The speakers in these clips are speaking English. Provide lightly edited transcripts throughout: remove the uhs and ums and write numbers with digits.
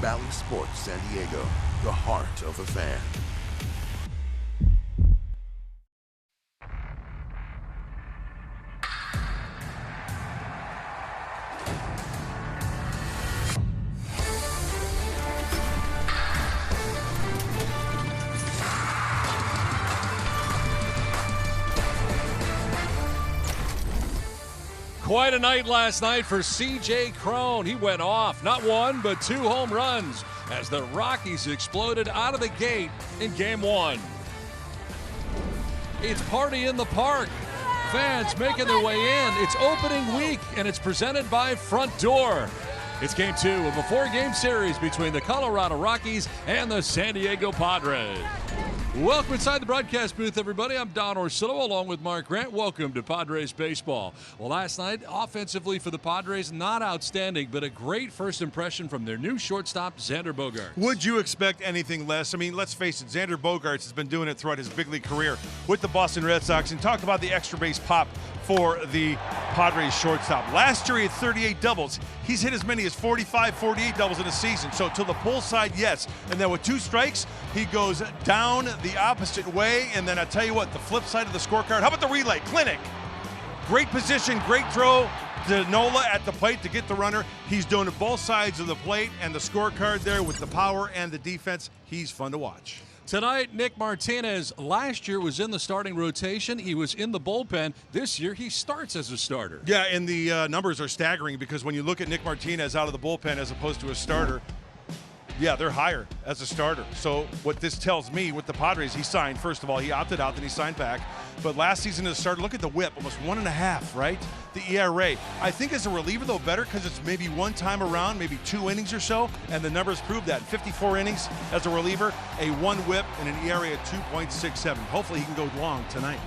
Valley Sports San Diego, the heart of a fan. Quite a night last night for C.J. Cron. He went off, not one, but 2 home runs as the Rockies exploded out of the gate in Game 1. It's Party in the Park. Fans making their way in. It's opening week, and it's presented by Front Door. It's Game 2 of a 4-game series between the Colorado Rockies and the San Diego Padres. Welcome inside the broadcast booth, everybody. I'm Don Orsillo along with Mark Grant. Welcome to Padres baseball. Well, last night, offensively for the Padres, not outstanding, but a great first impression from their new shortstop, Xander Bogaerts. Would you expect anything less? I mean, let's face it, Xander Bogaerts has been doing it throughout his big league career with the Boston Red Sox, and talk about the extra base pop for the Padres shortstop. Last year he had 38 doubles. He's hit as many as 45, 48 doubles in a season. So to the pull side, yes. And then with 2 strikes, he goes down the opposite way. And then I tell you what, the flip side of the scorecard, how about the relay? Clinic. Great position, great throw. Nola at the plate to get the runner. He's doing it both sides of the plate, and the scorecard there with the power and the defense, he's fun to watch. Tonight, Nick Martinez last year was in the starting rotation. He was in the bullpen. This year, he starts as a starter. Yeah, and the numbers are staggering because when you look at Nick Martinez out of the bullpen as opposed to a starter, yeah, they're higher as a starter. So what this tells me with the Padres, he signed, first of all, he opted out, then he signed back. But last season as a starter, look at the whip, almost 1.5, right? The ERA. I think as a reliever, though, better because it's maybe one time around, maybe 2 innings or so, and the numbers prove that. 54 innings as a reliever, a 1 whip, and an ERA of 2.67. Hopefully he can go long tonight.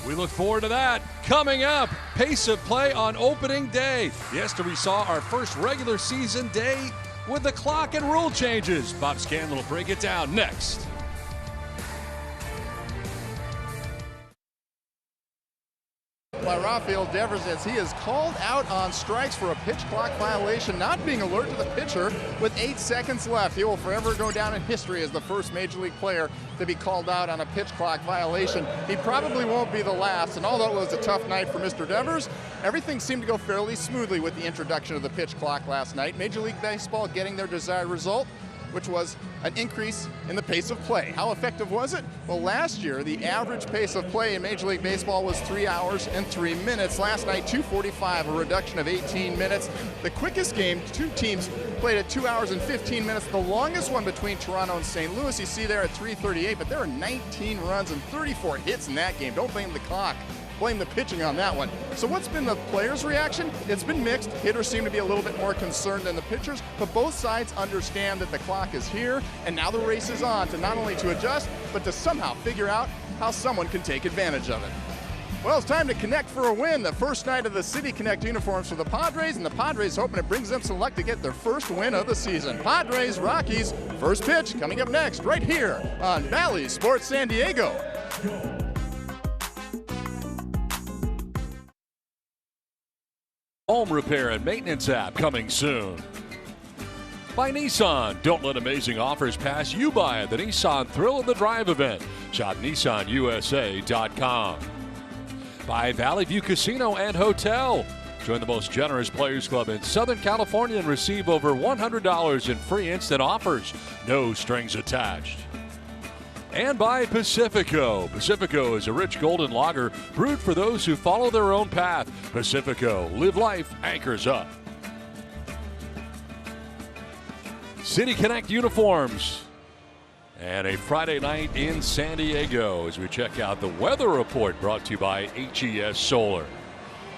We look forward to that. Coming up, pace of play on opening day. Yesterday we saw our first regular season day with the clock and rule changes. Bob Scanlon will break it down next. By Rafael Devers, as he is called out on strikes for a pitch clock violation, not being alert to the pitcher with 8 seconds left. He will forever go down in history as the first Major League player to be called out on a pitch clock violation. He probably won't be the last, and although it was a tough night for Mr. Devers, everything seemed to go fairly smoothly with the introduction of the pitch clock last night. Major League Baseball getting their desired result, which was an increase in the pace of play. How effective was it? Well, last year, the average pace of play in Major League Baseball was 3 hours and 3 minutes. Last night, 2:45, a reduction of 18 minutes. The quickest game, 2 teams played at 2 hours and 15 minutes. The longest one between Toronto and St. Louis, you see there at 3:38, but there are 19 runs and 34 hits in that game. Don't blame the clock. Blame the pitching on that one. So what's been the players' reaction? It's been mixed. Hitters seem to be a little bit more concerned than the pitchers, but both sides understand that the clock is here, and now the race is on to not only to adjust, but to somehow figure out how someone can take advantage of it. Well, it's time to connect for a win. The first night of the City Connect uniforms for the Padres, and the Padres hoping it brings them some luck to get their first win of the season. Padres, Rockies, first pitch coming up next right here on Valley Sports San Diego. Home repair and maintenance app coming soon. By Nissan, don't let amazing offers pass you by at the Nissan Thrill of the Drive event. Shop NissanUSA.com. By Valley View Casino and Hotel. Join the most generous Players Club in Southern California and receive over $100 in free instant offers. No strings attached. And by Pacifico. Pacifico is a rich golden lager brewed for those who follow their own path. Pacifico, live life, anchors up. City Connect uniforms. And a Friday night in San Diego as we check out the weather report brought to you by HES Solar.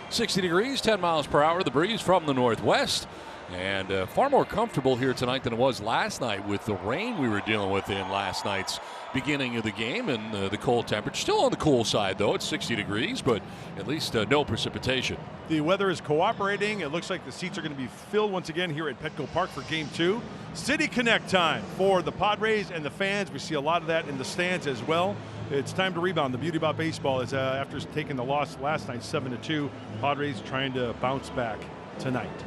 60 degrees, 10 miles per hour, the breeze from the northwest. And far more comfortable here tonight than it was last night with the rain we were dealing with in last night's beginning of the game and the cold temperature. Still on the cool side, though. It's 60 degrees, but at least no precipitation. The weather is cooperating. It looks like the seats are going to be filled once again here at Petco Park for Game 2. City Connect time for the Padres and the fans. We see a lot of that in the stands as well. It's time to rebound. The beauty about baseball is after taking the loss last night, 7-2, Padres trying to bounce back tonight.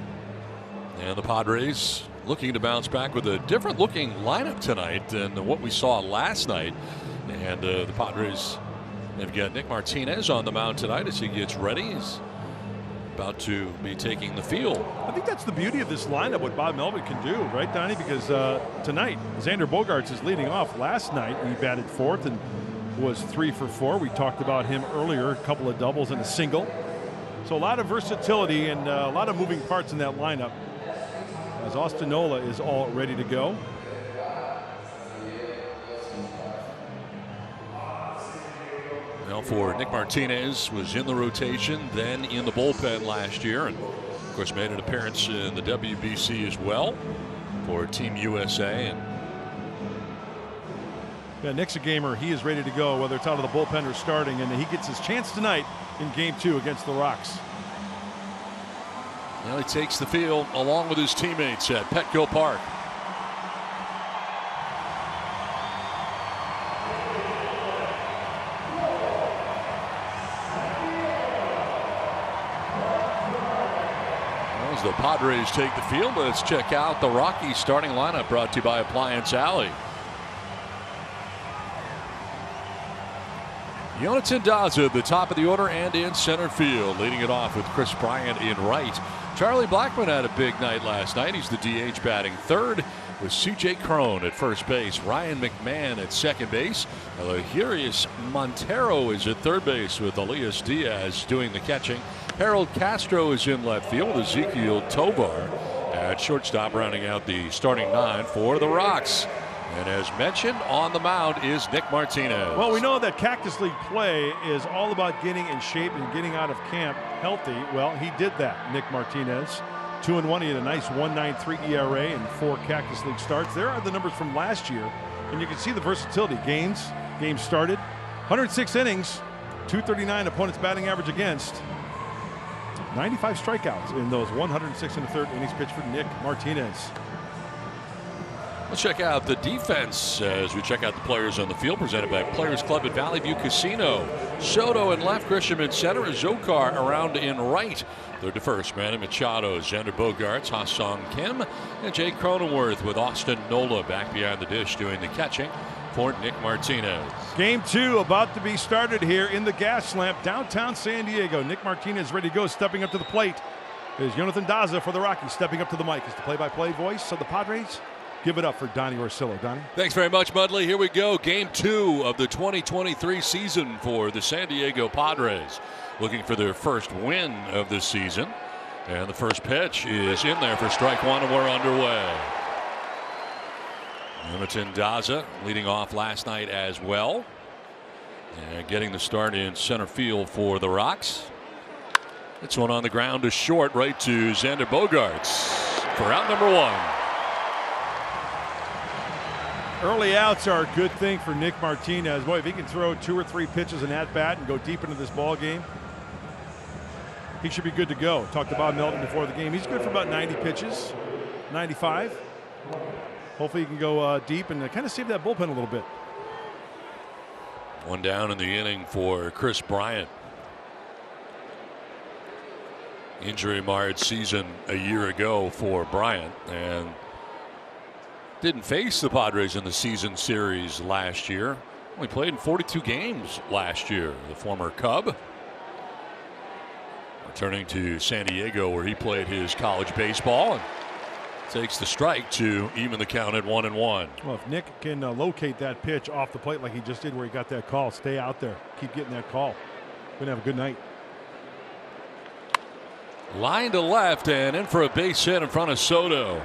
And the Padres looking to bounce back with a different looking lineup tonight than what we saw last night. And the Padres have got Nick Martinez on the mound tonight as he gets ready. He's about to be taking the field. I think that's the beauty of this lineup, what Bob Melvin can do, right, Donnie? Because tonight, Xander Bogaerts is leading off. Last night, he batted fourth and was 3 for 4. We talked about him earlier, a couple of doubles and a single. So a lot of versatility and a lot of moving parts in that lineup, as Austin Nola is all ready to go. Now for Nick Martinez, was in the rotation, then in the bullpen last year, and of course made an appearance in the WBC as well for Team USA. And yeah, Nick's a gamer. He is ready to go, whether it's out of the bullpen or starting, and he gets his chance tonight in Game 2 against the Rocks. Now he takes the field along with his teammates at Petco Park. As the Padres take the field, let's check out the Rockies starting lineup, brought to you by Appliance Alley. Jonathan Daza at the top of the order and in center field, leading it off with Chris Bryant in right. Charlie Blackmon had a big night last night. He's the DH batting third with C.J. Cron at first base. Ryan McMahon at second base. Eleutherius Montero is at third base with Elias Diaz doing the catching. Harold Castro is in left field. Ezekiel Tovar at shortstop, rounding out the starting 9 for the Rocks. And as mentioned, on the mound is Nick Martinez. Well, we know that Cactus League play is all about getting in shape and getting out of camp healthy. Well, he did that, Nick Martinez. 2-1. He had a nice 1.93 ERA and 4 Cactus League starts. There are the numbers from last year, and you can see the versatility. Games started, 106 innings, 239 opponent's batting average against. 95 strikeouts in those 106 1/3 innings pitched for Nick Martinez. Let's check out the defense as we check out the players on the field, presented by Players Club at Valley View Casino. Soto in left, Grisham in center, Zokar around in right. Third to first, Manny Machado, Xander Bogaerts, Ha-Sung Kim, and Jake Cronenworth with Austin Nola back behind the dish doing the catching for Nick Martinez. Game 2 about to be started here in the gas lamp, downtown San Diego. Nick Martinez ready to go, stepping up to the plate. Is Jonathan Daza for the Rockies, stepping up to the mic as the play-by-play voice of the Padres. Give it up for Donnie Orsillo. Donnie? Thanks very much, Mudley. Here we go. Game 2 of the 2023 season for the San Diego Padres. Looking for their first win of this season. And the first pitch is in there for strike one, and we're underway. Jonathan Daza leading off last night as well. And getting the start in center field for the Rocks. It's one on the ground to short, right to Xander Bogaerts for out number 1. Early outs are a good thing for Nick Martinez. Boy, if he can throw 2 or 3 pitches in at bat and go deep into this ball game, he should be good to go. Talked to Bob Melvin before the game. He's good for about 90 pitches, 95. Hopefully he can go deep and kind of save that bullpen a little bit. One down in the inning for Chris Bryant. Injury marred season a year ago for Bryant, and didn't face the Padres in the season series last year. Only played in 42 games last year. The former Cub returning to San Diego, where he played his college baseball, and takes the strike to even the count at 1-1. Well, if Nick can locate that pitch off the plate like he just did where he got that call, stay out there, keep getting that call. Gonna have a good night. Line to left and in for a base hit in front of Soto.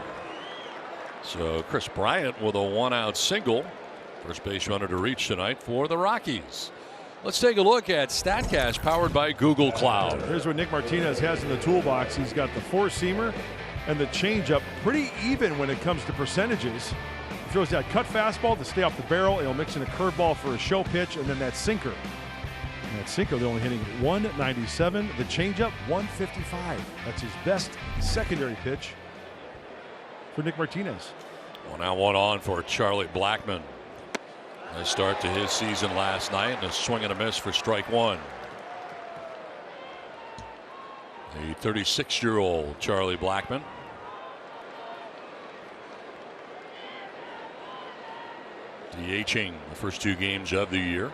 So Chris Bryant with a 1-out single. First base runner to reach tonight for the Rockies. Let's take a look at StatCast, powered by Google Cloud. Here's what Nick Martinez has in the toolbox. He's got the 4-seamer and the changeup, pretty even when it comes to percentages. He throws that cut fastball to stay off the barrel. He'll mix in a curveball for a show pitch, and then that sinker. And that sinker, they're only hitting 197. The changeup, 155. That's his best secondary pitch for Nick Martinez. 1 out, 1 on for Charlie Blackmon. Nice start to his season last night, and a swing and a miss for strike 1. The 36-year-old Charlie Blackmon. DHing the first 2 games of the year.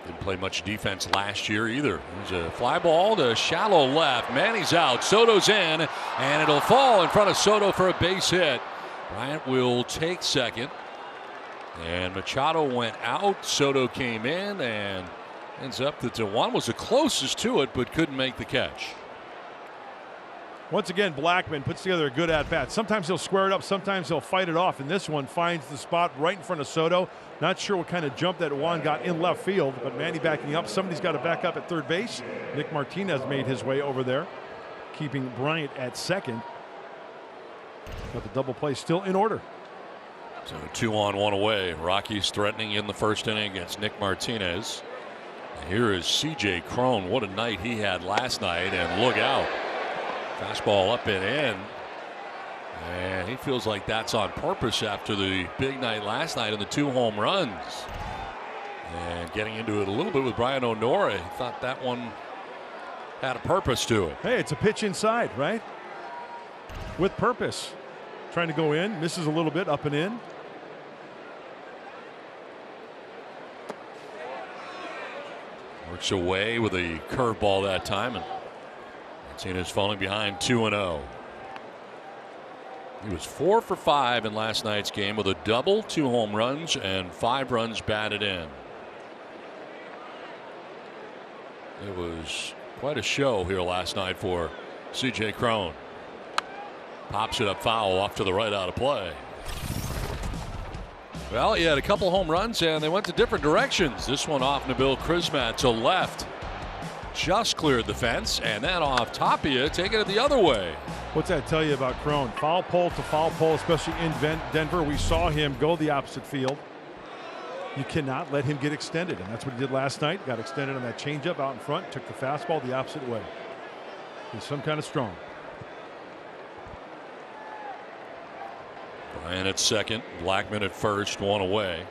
Didn't play much defense last year either. There's a fly ball to shallow left. Manny's out. Soto's in, and it'll fall in front of Soto for a base hit. Bryant will take second. And Machado went out. Soto came in and ends up that Juan was the closest to it, but couldn't make the catch. Once again, Blackmon puts together a good at-bat. Sometimes he'll square it up, sometimes he'll fight it off. And this one finds the spot right in front of Soto. Not sure what kind of jump that Juan got in left field, but Manny backing up. Somebody's got to back up at third base. Nick Martinez made his way over there, keeping Bryant at second. But the double play still in order. So 2 on 1 away. Rockies threatening in the first inning against Nick Martinez. Here is C.J. Cron. What a night he had last night, and look out. Fastball up and in. And he feels like that's on purpose after the big night last night and the 2 home runs. And getting into it a little bit with Brian O'Nora. He thought that one had a purpose to it. Hey, it's a pitch inside, right? With purpose. Trying to go in, misses a little bit, up and in. Works away with a curveball that time, and Martinez falling behind 2-0. He was 4 for 5 in last night's game with a double, 2 home runs, and 5 runs batted in. It was quite a show here last night for C.J. Cron. Pops it up foul off to the right out of play. Well, he had a couple home runs and they went to different directions. This one off Nabil Crismatt to left. Just cleared the fence, and then off Tapia, taking it the other way. What's that tell you about Cron? Foul pole to foul pole, especially in Denver. We saw him go the opposite field. You cannot let him get extended, and that's what he did last night. Got extended on that changeup out in front, took the fastball the opposite way. He's some kind of strong. Bryant at second, Blackmon at first, 1 away.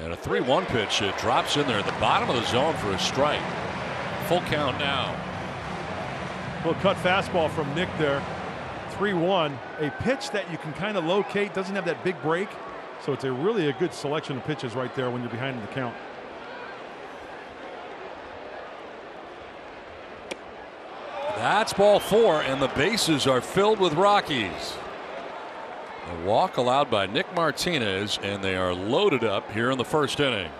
And a 3-1 pitch. It drops in there at the bottom of the zone for a strike. Full count now. Little cut fastball from Nick there. 3-1. A pitch that you can kind of locate. Doesn't have that big break. So it's really a good selection of pitches right there when you're behind in the count. That's ball 4, and the bases are filled with Rockies. A walk allowed by Nick Martinez, and they are loaded up here in the first inning.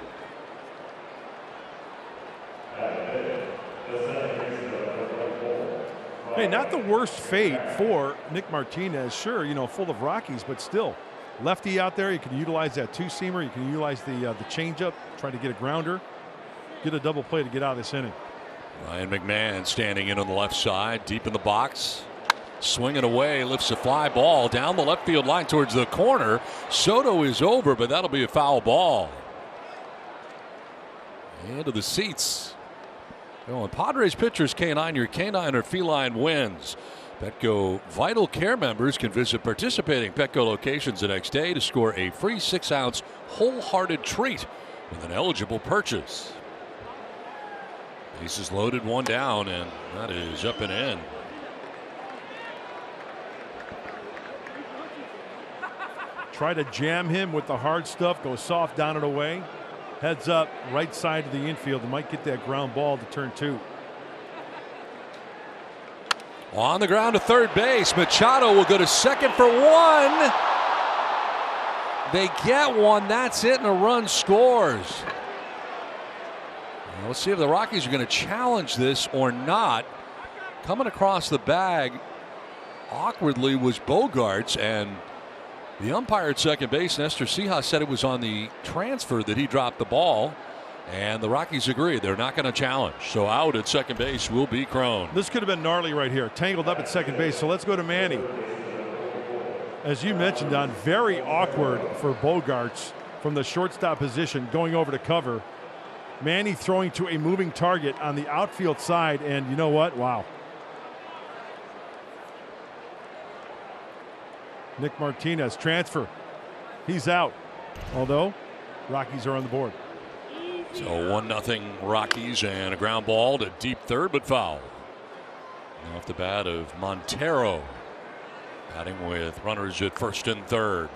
Hey, not the worst fate for Nick Martinez. Sure, you know, full of Rockies, but still. Lefty out there, you can utilize that 2-seamer. You can utilize the changeup, try to get a grounder, get a double play to get out of this inning. Ryan McMahon standing in on the left side, deep in the box. Swinging away, lifts a fly ball down the left field line towards the corner. Soto is over, but that'll be a foul ball. Into the seats. Well, Padres pitchers K9, your canine or feline wins. Petco Vital Care members can visit participating Petco locations the next day to score a free 6-ounce wholehearted treat with an eligible purchase. Bases loaded, 1 down, and that is up and in. Try to jam him with the hard stuff, go soft down and away. Heads up, right side of the infield, and might get that ground ball to turn 2. On the ground to third base, Machado will go to second for 1. They get 1, that's it, and a run scores. Now let's see if the Rockies are going to challenge this or not. Coming across the bag awkwardly was Bogaerts, and the umpire at second base, Nestor Cejas, said it was on the transfer that he dropped the ball, and the Rockies agree they're not going to challenge. So out at second base will be Cron. This could have been gnarly right here, tangled up at second base. So let's go to Manny. As you mentioned, Don, very awkward for Bogaerts from the shortstop position going over to cover. Manny throwing to a moving target on the outfield side, and you know what? Wow. Nick Martinez transfer. He's out. Although Rockies are on the board. So 1-0 Rockies, and a ground ball to deep third, but foul. Off the bat of Montero. Batting with runners at first and third.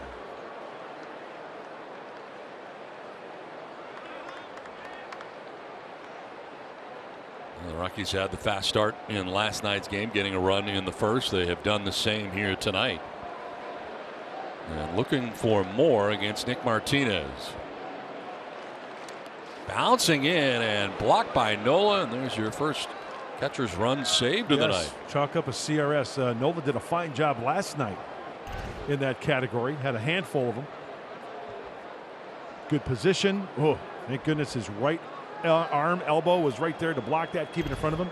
The Rockies had the fast start in last night's game, getting a run in the first. They have done the same here tonight. And looking for more against Nick Martinez. Bouncing in and blocked by Nola, and there's your first catcher's run saved of the night. Chalk up a CRS. Nola did a fine job last night in that category. Had a handful of them. Good position. Oh, thank goodness his right arm, elbow was right there to block that, keep it in front of him.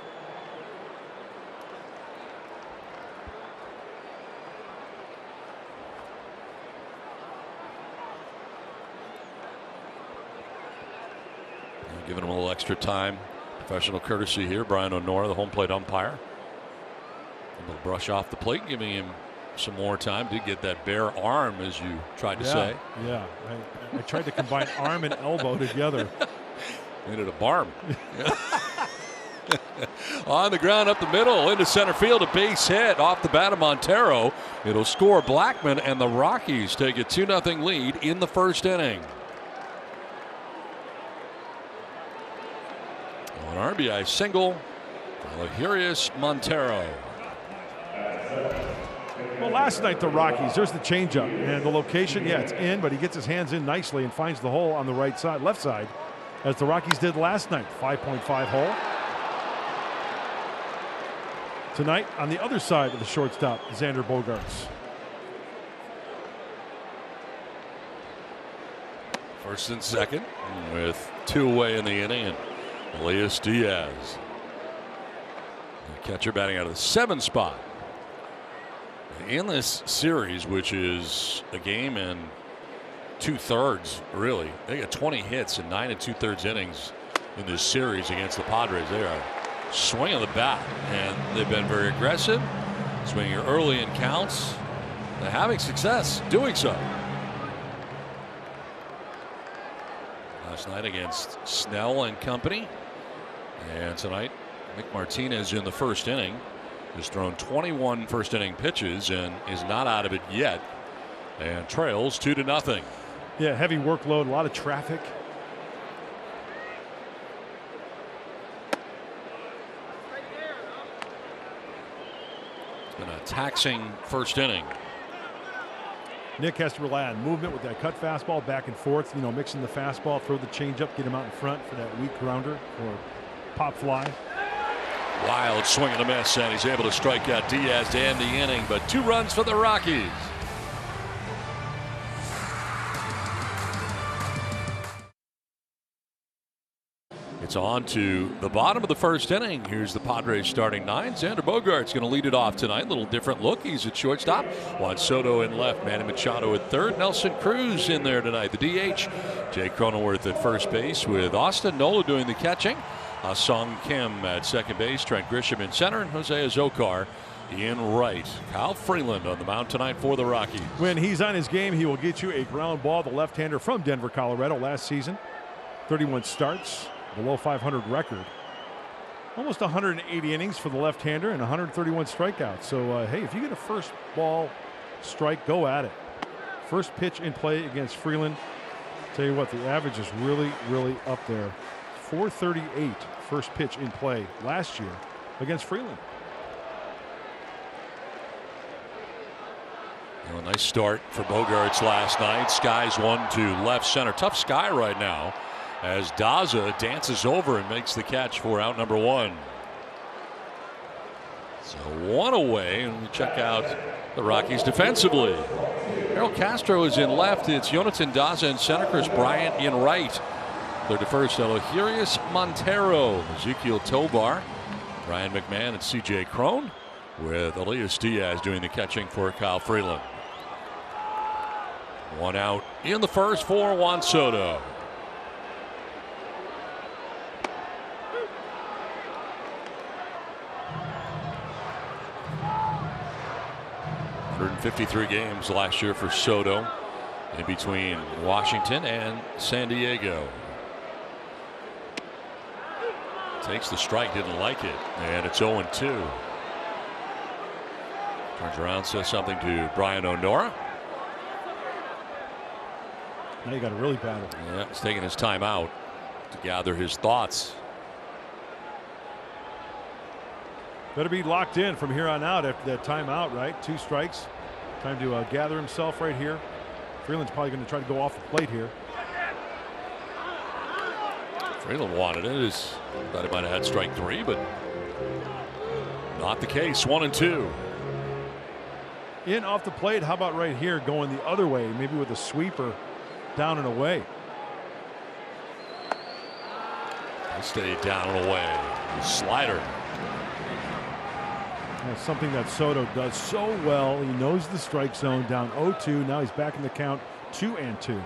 Giving him a little extra time. Professional courtesy here. Brian O'Nora, the home plate umpire. A little brush off the plate, giving him some more time. Did get that bare arm, as you tried to say. Yeah, I tried to combine arm and elbow together. Made it a barm. On the ground up the middle into center field, a base hit off the bat of Montero. It'll score Blackman, and the Rockies take a 2-0 lead in the first inning. An RBI single for Lajurius Montero. Well, last night the Rockies, there's the changeup and the location. Yeah, it's in, but he gets his hands in nicely and finds the hole on the right side, left side, as the Rockies did last night. 5.5 hole. Tonight on the other side of the shortstop, Xander Bogaerts. First and second with 2 away in the inning, and Elias Diaz, the catcher, batting out of the 7 spot. In this series, which is a game and 2/3, really, they got 20 hits in 9 2/3 innings in this series against the Padres. They are swinging the bat, and they've been very aggressive, swinging early in counts. They're having success doing so. Last night against Snell and company. And tonight, Nick Martinez in the first inning has thrown 21 first inning pitches and is not out of it yet, and trails 2-0. Yeah, heavy workload, a lot of traffic. It's been a taxing first inning. Nick has to rely on movement with that cut fastball back and forth, you know, mixing the fastball, throw the changeup, get him out in front for that weak grounder or pop fly. Wild swing and a miss, and he's able to strike out Diaz to end the inning, but 2 runs for the Rockies. It's on to the bottom of the first inning. Here's the Padres starting 9. Xander Bogaerts going to lead it off tonight. Little different look. He's at shortstop. Juan Soto in left. Manny Machado at third. Nelson Cruz in there tonight. The DH. Jay Cronenworth at first base with Austin Nola doing the catching. Sung Kim at second base. Trent Grisham in center. And Jose Azocar in right. Kyle Freeland on the mound tonight for the Rockies. When he's on his game, he will get you a ground ball. The left-hander from Denver, Colorado last season. 31 starts. Below 500 record. Almost 180 innings for the left-hander and 131 strikeouts. So, hey, if you get a first ball strike, go at it. First pitch in play against Freeland. Tell you what, the average is really, really up there. 438 first pitch in play last year against Freeland. Well, a nice start for Bogaerts last night. Skies one to left center. Tough sky right now, as Daza dances over and makes the catch for out number 1. So 1 away, and we check out the Rockies defensively. Harold Castro is in left. It's Jonathan Daza in center. Chris Bryant in right. Third to first, Lajurius Montero, Ezekiel Tovar, Ryan McMahon, and C.J. Cron, with Elias Diaz doing the catching for Kyle Freeland. 1 out in the first for Juan Soto. 153 games last year for Soto, in between Washington and San Diego. Takes the strike, didn't like it, and it's 0-2. Turns around, says something to Brian O'Nora. Now you got to really battle. Yeah, he's taking his time out to gather his thoughts. Better be locked in from here on out after that timeout, right? 2 strikes. Time to gather himself right here. Freeland's probably going to try to go off the plate here. Freeland wanted it. Thought he might have had strike 3, but not the case. 1-2. In off the plate. How about right here going the other way, maybe with a sweeper down and away. He stayed down and away. Slider. That's something that Soto does so well. He knows the strike zone. Down 0-2. Now he's back in the count 2-2.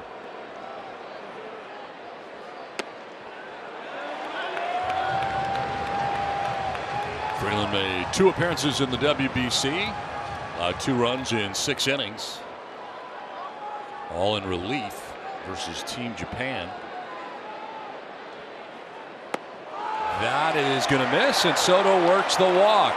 Freeland made 2 appearances in the WBC. 2 runs in 6 innings. All in relief versus Team Japan. That is going to miss, and Soto works the walk.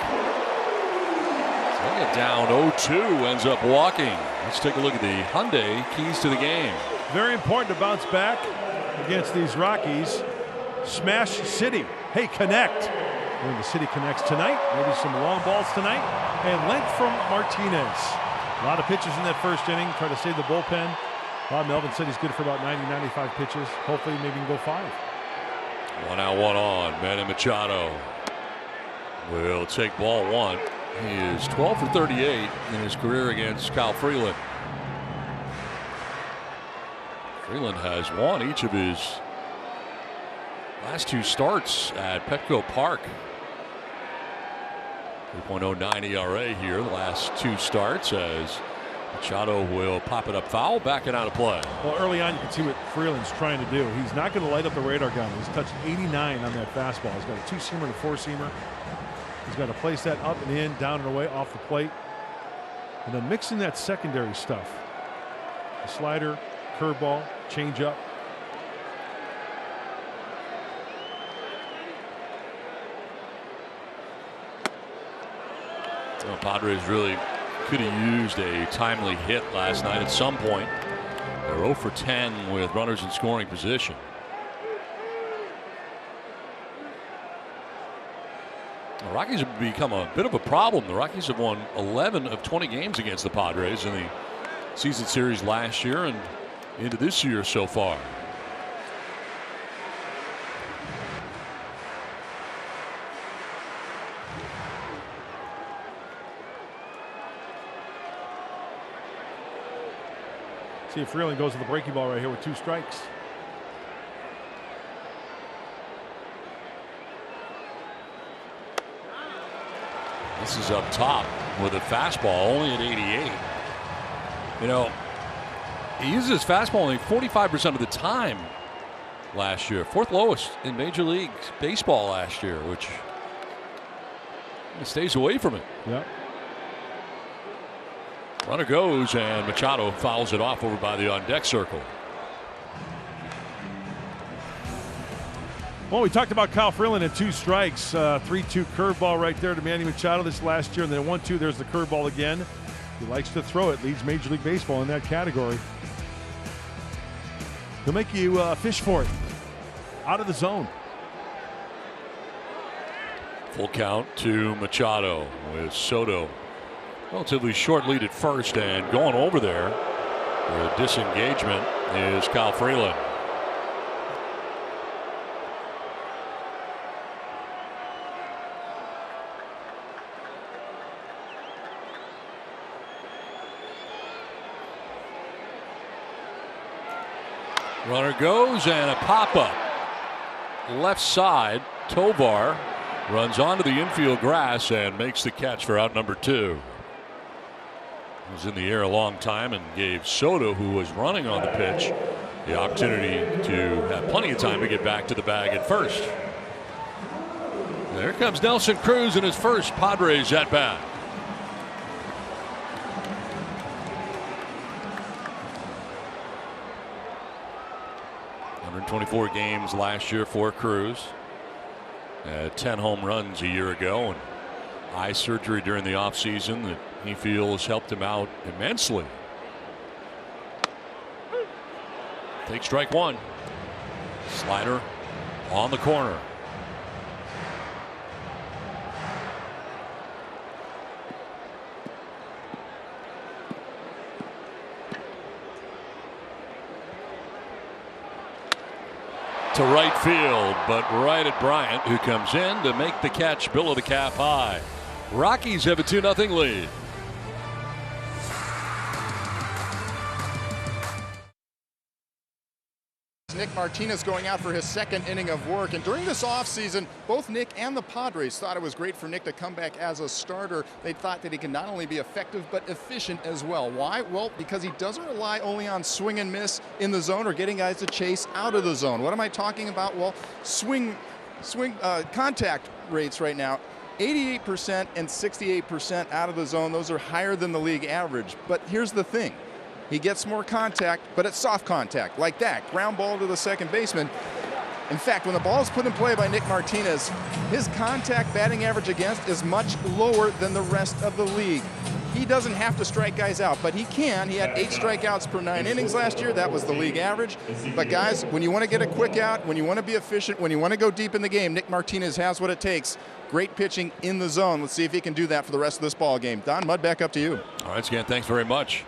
So down 0-2, ends up walking. Let's take a look at the Hyundai keys to the game. Very important to bounce back against these Rockies. Smash City. Hey, connect. When the City connects tonight, maybe some long balls tonight, and length from Martinez. A lot of pitches in that first inning. Try to save the bullpen. Bob Melvin said he's good for about 90-95 pitches. Hopefully, maybe he can go 5. 1 out, 1 on. Manny Machado will take ball 1. He is 12 for 38 in his career against Kyle Freeland. Freeland has won each of his last 2 starts at Petco Park. 3.09 ERA here, the last 2 starts, as Machado will pop it up foul, back it out of play. Well, early on, you can see what Freeland's trying to do. He's not going to light up the radar gun. He's touched 89 on that fastball. He's got a 2-seamer and a 4-seamer. He's got to place that up and in, down and away, off the plate. And then mix in that secondary stuff. The slider, curveball, changeup. Well, Padres really could have used a timely hit last night at some point. They're 0 for 10 with runners in scoring position. The Rockies have become a bit of a problem. The Rockies have won 11 of 20 games against the Padres in the season series last year and into this year so far. See if Freeland goes to the breaking ball right here with 2 strikes. This is up top with a fastball only at 88. You know, he uses his fastball only 45% of the time last year. 4th lowest in Major League Baseball last year, which he stays away from it. Yep. Runner goes, and Machado fouls it off over by the on-deck circle. Well, we talked about Kyle Freeland at 2 strikes. 3-2 curveball right there to Manny Machado this last year. And then 1-2, there's the curveball again. He likes to throw it. Leads Major League Baseball in that category. He'll make you fish for it. Out of the zone. Full count to Machado with Soto. Relatively short lead at first, and going over there for a disengagement is Kyle Freeland. Runner goes, and a pop-up. Left side, Tovar runs onto the infield grass and makes the catch for out number 2. Was in the air a long time and gave Soto, who was running on the pitch, the opportunity to have plenty of time to get back to the bag at first. There comes Nelson Cruz in his first Padres at bat. .124 games last year for Cruz. 10 home runs a year ago, and eye surgery during the offseason that he feels helped him out immensely. Take strike 1. Slider on the corner. to right field, but right at Bryant, who comes in to make the catch below the cap high. Rockies have a 2-0 lead. Nick Martinez going out for his second inning of work. And during this offseason, both Nick and the Padres thought it was great for Nick to come back as a starter. They thought that he can not only be effective but efficient as well. Why? Well, because he doesn't rely only on swing and miss in the zone or getting guys to chase out of the zone. What am I talking about? Well, swing contact rates right now. 88% and 68% out of the zone. Those are higher than the league average. But here's the thing. He gets more contact, but it's soft contact, like that. Ground ball to the second baseman. In fact, when the ball is put in play by Nick Martinez, his contact batting average against is much lower than the rest of the league. He doesn't have to strike guys out, but he can. He had 8 strikeouts per 9 innings last year. That was the league average. But guys, when you want to get a quick out, when you want to be efficient, when you want to go deep in the game, Nick Martinez has what it takes. Great pitching in the zone. Let's see if he can do that for the rest of this ball game. Don Mudd, back up to you. All right, Scan, thanks very much.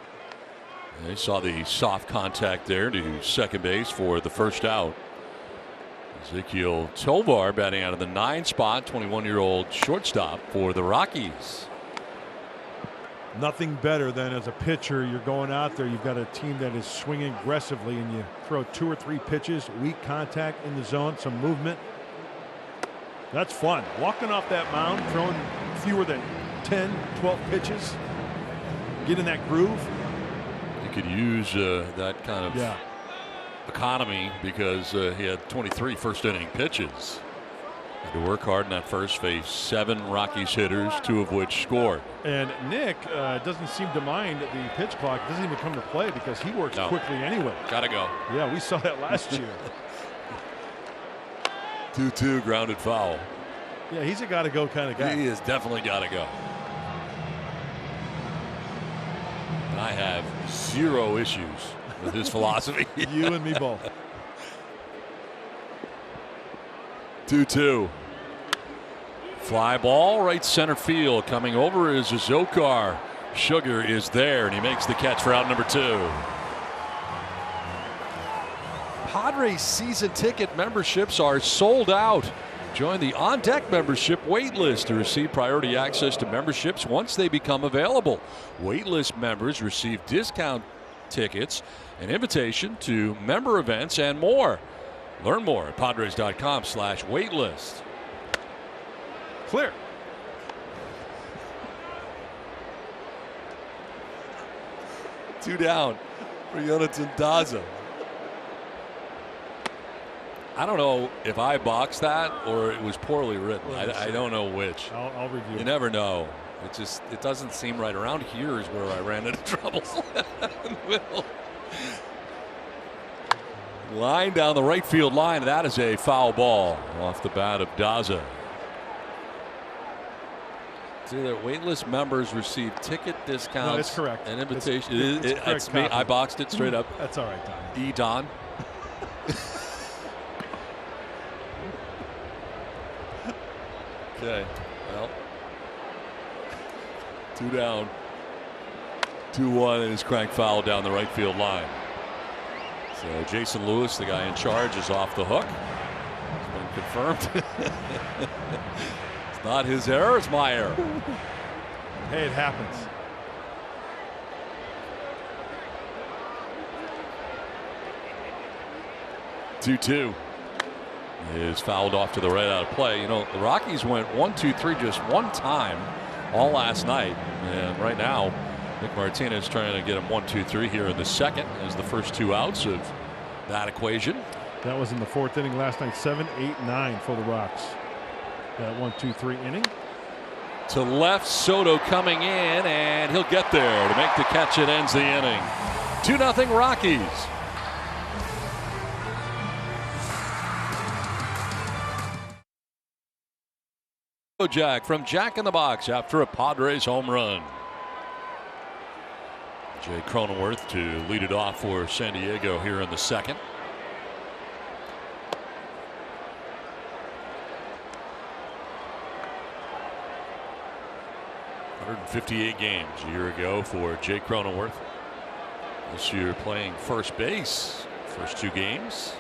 They saw the soft contact there to second base for the first out. Ezekiel Tovar batting out of the 9 spot, 21-year-old shortstop for the Rockies. Nothing better than as a pitcher, you're going out there, you've got a team that is swinging aggressively, and you throw 2 or 3 pitches, weak contact in the zone, some movement. That's fun. Walking off that mound, throwing fewer than 10, 12 pitches, get in that groove. Could use that kind of economy because he had 23 first-inning pitches. Had to work hard in that first, face 7 Rockies hitters, 2 of which scored. And Nick doesn't seem to mind the pitch clock. It doesn't even come to play because he works quickly anyway. Gotta go. Yeah, we saw that last year. 2-2 grounded foul. Yeah, he's a gotta-go kind of guy. He is definitely gotta go. I have 0 issues with his philosophy. You and me both. 2-2. Fly ball right center field. Coming over is Zokar. Sugar is there, and he makes the catch for out number 2. Padres season ticket memberships are sold out. Join the On Deck membership waitlist to receive priority access to memberships once they become available. Waitlist members receive discount tickets, an invitation to member events, and more. Learn more at Padres.com/waitlist. Clear. Two down for Jonathan Daza. I don't know if I boxed that or it was poorly written. I don't know which. I'll review. You never know. It doesn't seem right. Around here is where I ran into trouble. Line down the right field line. That is a foul ball off the bat of Daza. See, their waitlist members receive ticket discounts. No, that's correct. And invitation. It's me. I boxed it straight up. That's all right, Don. Don. Okay, well, 2 down, 2-1, and his crank foul down the right field line. So Jason Lewis, the guy in charge, is off the hook. It's been confirmed. It's not his error, it's my error. Hey, it happens. Two is fouled off to the right out of play. You know, the Rockies went 1-2-3 just one time all last night, and right now Nick Martinez trying to get him 1-2-3 here in the second as the first 2 outs of that equation. That was in the 4th inning last night. 7, 8, 9 for the Rocks. That 1-2-3 inning. To left, Soto coming in, and he'll get there to make the catch. It ends the inning. 2-0 Rockies. Jack from Jack in the Box after a Padres home run. Jay Cronenworth to lead it off for San Diego here in the second. .158 games a year ago for Jay Cronenworth. This year playing first base. First 2 games.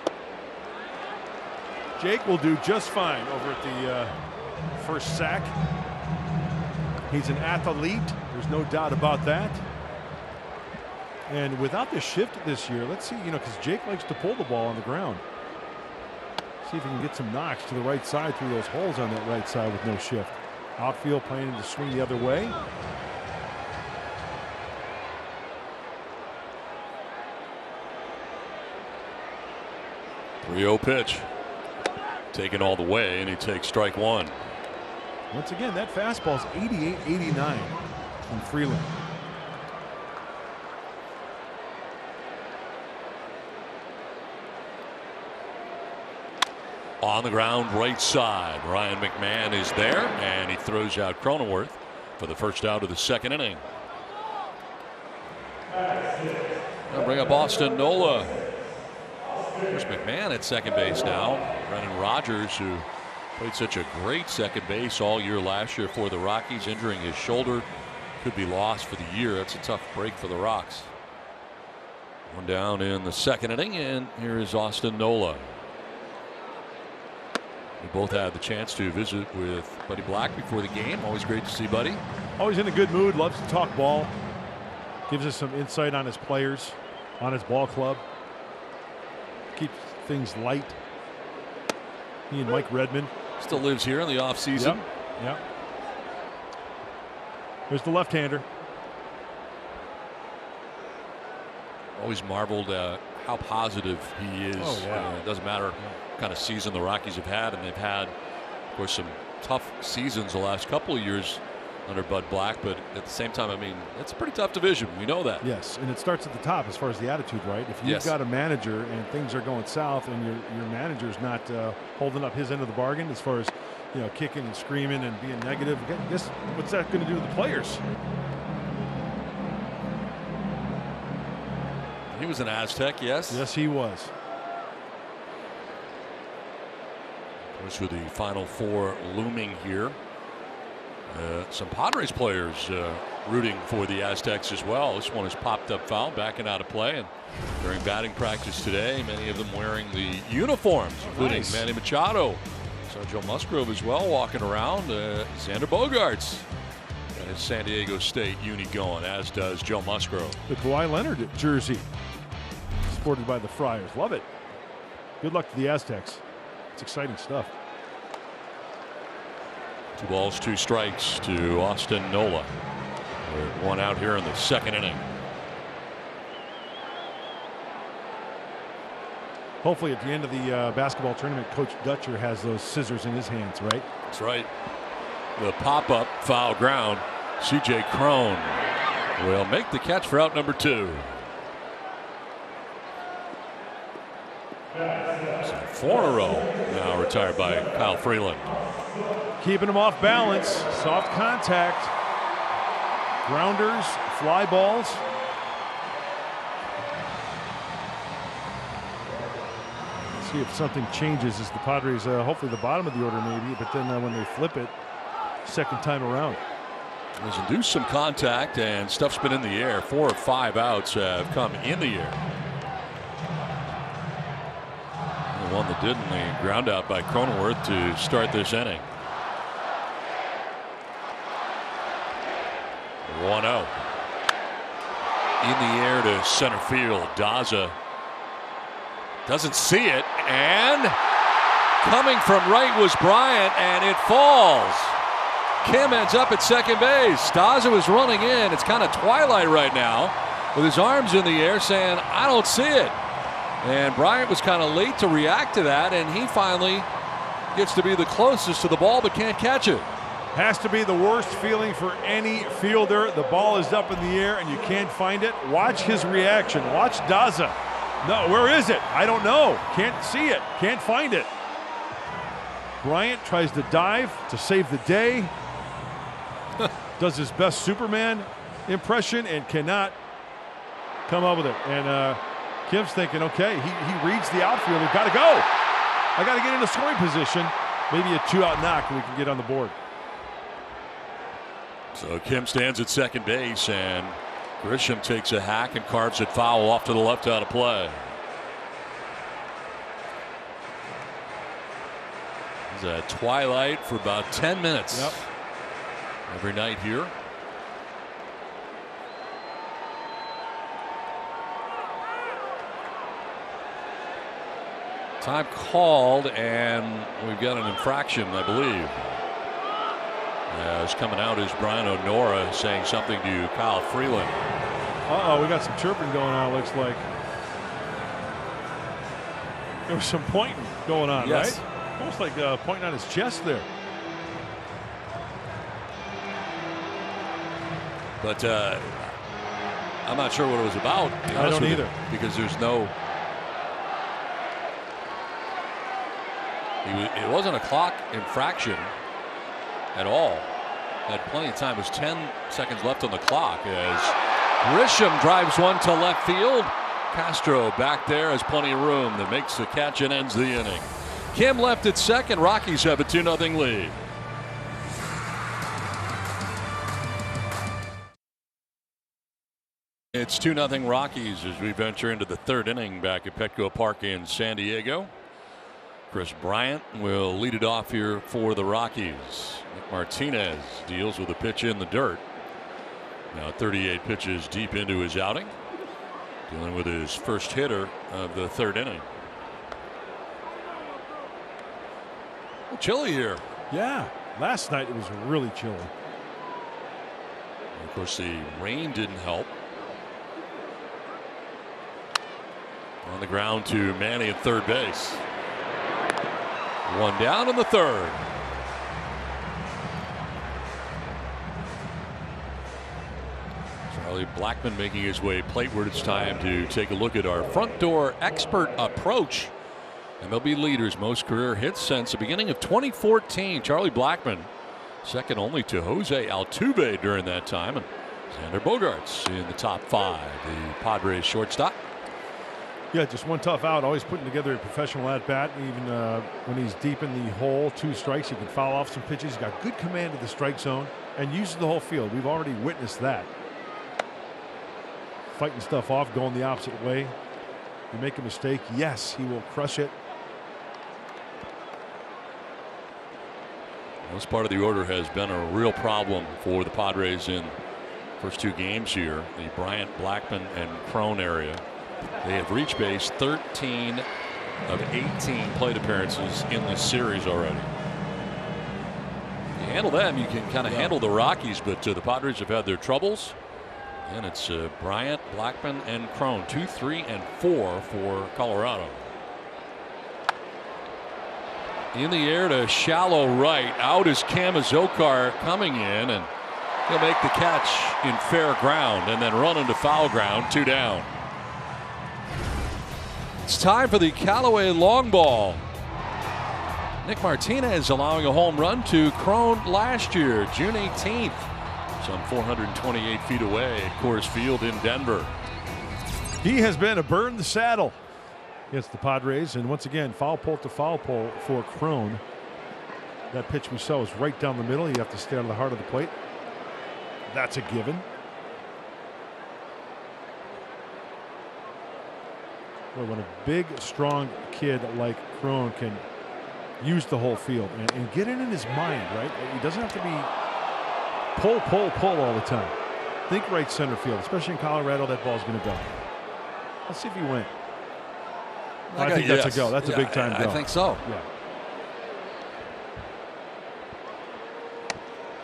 Jake will do just fine over at the first sack. He's an athlete. There's no doubt about that. And without the shift this year, let's see, because Jake likes to pull the ball on the ground. See if he can get some knocks to the right side through those holes on that right side with no shift. Outfield planning to swing the other way. Rio pitch. Taken all the way, and he takes strike one. Once again, that fastball is 88-89 from Freeland. On the ground, right side. Ryan McMahon is there, and he throws out Cronenworth for the first out of the second inning. They'll bring up Austin Nola. There's McMahon at second base now. Brennan Rodgers, who played such a great second base all year last year for the Rockies, injuring his shoulder, could be lost for the year. That's a tough break for the Rocks. One down in the second inning, and here is Austin Nola. We both had the chance to visit with Buddy Black before the game. Always great to see Buddy. Always in a good mood, loves to talk ball. Gives us some insight on his players, on his ball club. Keeps things light. He and Mike Redmond. Still lives here in the offseason. Yep. There's the left-hander. Always marveled at how positive he is. Oh, yeah. It doesn't matter what kind of season the Rockies have had, and they've had, of course, some tough seasons the last couple of years under Bud Black, but at the same time, I mean, it's a pretty tough division. We know that. Yes, and it starts at the top as far as the attitude, right? If you've got a manager and things are going south and your manager's not holding up his end of the bargain as far as, kicking and screaming and being negative, what's that going to do to the players? He was an Aztec, yes. Yes, he was. Of course, with the Final Four looming here, some Padres players rooting for the Aztecs as well. This one has popped up foul, backing out of play, and during batting practice today, many of them wearing the uniforms, including Manny Machado. So Joe Musgrove as well walking around. Xander Bogaerts got his San Diego State uni going, as does Joe Musgrove. The Kawhi Leonard jersey, sported by the Friars. Love it. Good luck to the Aztecs. It's exciting stuff. 2 balls, 2 strikes to Austin Nola. One out here in the second inning. Hopefully at the end of the basketball tournament, Coach Dutcher has those scissors in his hands, right? That's right. The pop-up foul ground. C.J. Cron will make the catch for out number 2. So 4 in a row now retired by Kyle Freeland. Keeping him off balance, soft contact, grounders, fly balls. Let's see if something changes as the Padres, hopefully the bottom of the order maybe, but then when they flip it, second time around. There's induced some contact and stuff's been in the air. 4 of 5 outs have come in the air. The one that didn't, the ground out by Cronenworth to start this inning. 1-0. In the air to center field. Daza doesn't see it, and coming from right was Bryant, and it falls. Kim ends up at second base. Daza was running in. It's kind of twilight right now with his arms in the air saying, I don't see it. And Bryant was kind of late to react to that, and he finally gets to be the closest to the ball but can't catch it. Has to be the worst feeling for any fielder. The ball is up in the air and you can't find it. Watch his reaction. Watch Daza. No, where is it? I don't know. Can't see it. Can't find it. Bryant tries to dive to save the day. Does his best Superman impression and cannot come up with it. And Kim's thinking, okay, he reads the outfield. We've got to go. I got to get in a scoring position. Maybe a 2-out knock and we can get on the board. So Kim stands at second base, and Grisham takes a hack and carves it foul off to the left out of play. It's a twilight for about 10 minutes. Yep. Every night here. Time called, and we've got an infraction, I believe. As coming out is Brian O'Nora saying something to Kyle Freeland. Uh-oh, we got some chirping going on, looks like. There was some pointing going on, yes. right? Almost like pointing on his chest there. But I'm not sure what it was about. I don't either. Because there's no... It wasn't a clock infraction at all. Had plenty of time. It was 10 seconds left on the clock as Grisham drives one to left field. Castro back there has plenty of room that makes the catch and ends the inning. Kim left at second. Rockies have a 2-0 lead. It's 2-0 Rockies as we venture into the third inning back at Petco Park in San Diego. Chris Bryant will lead it off here for the Rockies. Nick Martinez deals with a pitch in the dirt. Now 38 pitches deep into his outing. Dealing with his first hitter of the third inning. Well, chilly here. Yeah, last night it was really chilly. And of course, the rain didn't help. On the ground to Manny at third base. One down in the third. Charlie Blackmon making his way plateward. It's time to take a look at our front door expert approach. MLB leaders, most career hits since the beginning of 2014. Charlie Blackmon, second only to Jose Altuve during that time. And Xander Bogaerts in the top 5. The Padres shortstop. Yeah, just one tough out, always putting together a professional at-bat. Even when he's deep in the hole, 2 strikes, he can foul off some pitches. He's got good command of the strike zone and uses the whole field. We've already witnessed that. Fighting stuff off, going the opposite way. You make a mistake, yes, he will crush it. This part of the order has been a real problem for the Padres in first 2 games here. The Bryant, Blackmon, and Crone area. They have reached base 13 of 18 plate appearances in this series already. You handle them, you can kind of handle the Rockies, but the Padres have had their troubles. And it's Bryant, Blackmon, and Crone. 2, 3, and 4 for Colorado. In the air to shallow right. Out is Kamazokar coming in, and he'll make the catch in fair ground and then run into foul ground. 2 down. It's time for the Callaway long ball. Nick Martinez allowing a home run to Crone last year, June 18th. Some 428 feet away at Coors Field in Denver. He has been a burn the saddle against the Padres, and once again, foul pole to foul pole for Crone. That pitch we saw was right down the middle. You have to stay out of the heart of the plate. That's a given. Well, when a big, strong kid like Crone can use the whole field and get it in his mind, right? He doesn't have to be pull, pull, pull all the time. Think right center field, especially in Colorado. That ball's going to go. Let's see if he went. I think that's a go. That's a big time go. I think so. Yeah.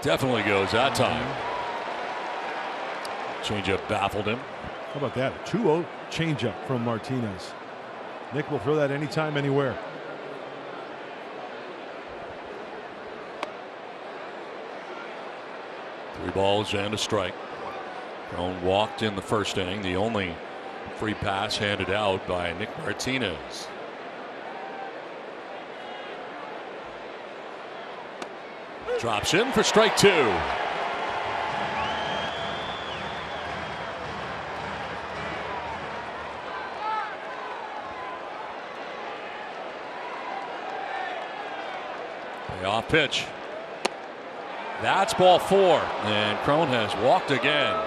Definitely goes that time. Changeup baffled him. How about that? A 2-0 changeup from Martinez. Nick will throw that anytime, anywhere. Three balls and a strike. Crone walked in the first inning. The only free pass handed out by Nick Martinez. Drops in for strike 2. Payoff pitch. That's ball 4, and Crone has walked again.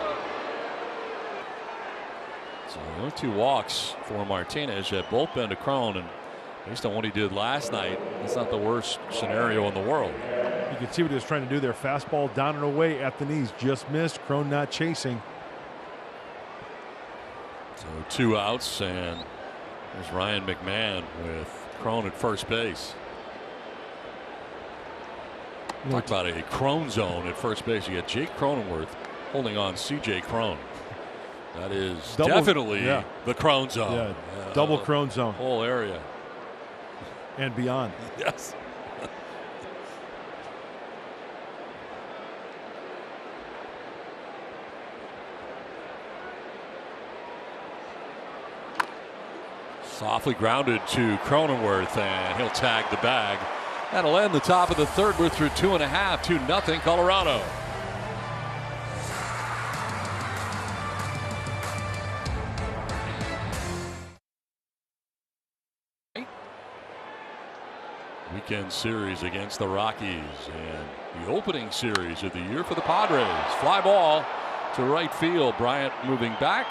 So 2 walks for Martinez have both been to Crone, and Based on what he did last night, it's not the worst scenario in the world. You can see what he was trying to do there. Fastball down and away at the knees. Just missed. Crone not chasing. So 2 outs, and there's Ryan McMahon with Crone at first base. Talk about a Crone zone at first base. You got Jake Cronenworth holding on C.J. Crone. That is definitely the Crone zone. Yeah, double Crone zone. Whole area. And beyond. Yes. Softly grounded to Cronenworth, and he'll tag the bag. That'll end the top of the third. We're through 2.5, 2-0 Colorado. Weekend series against the Rockies, and the opening series of the year for the Padres. Fly ball to right field. Bryant moving back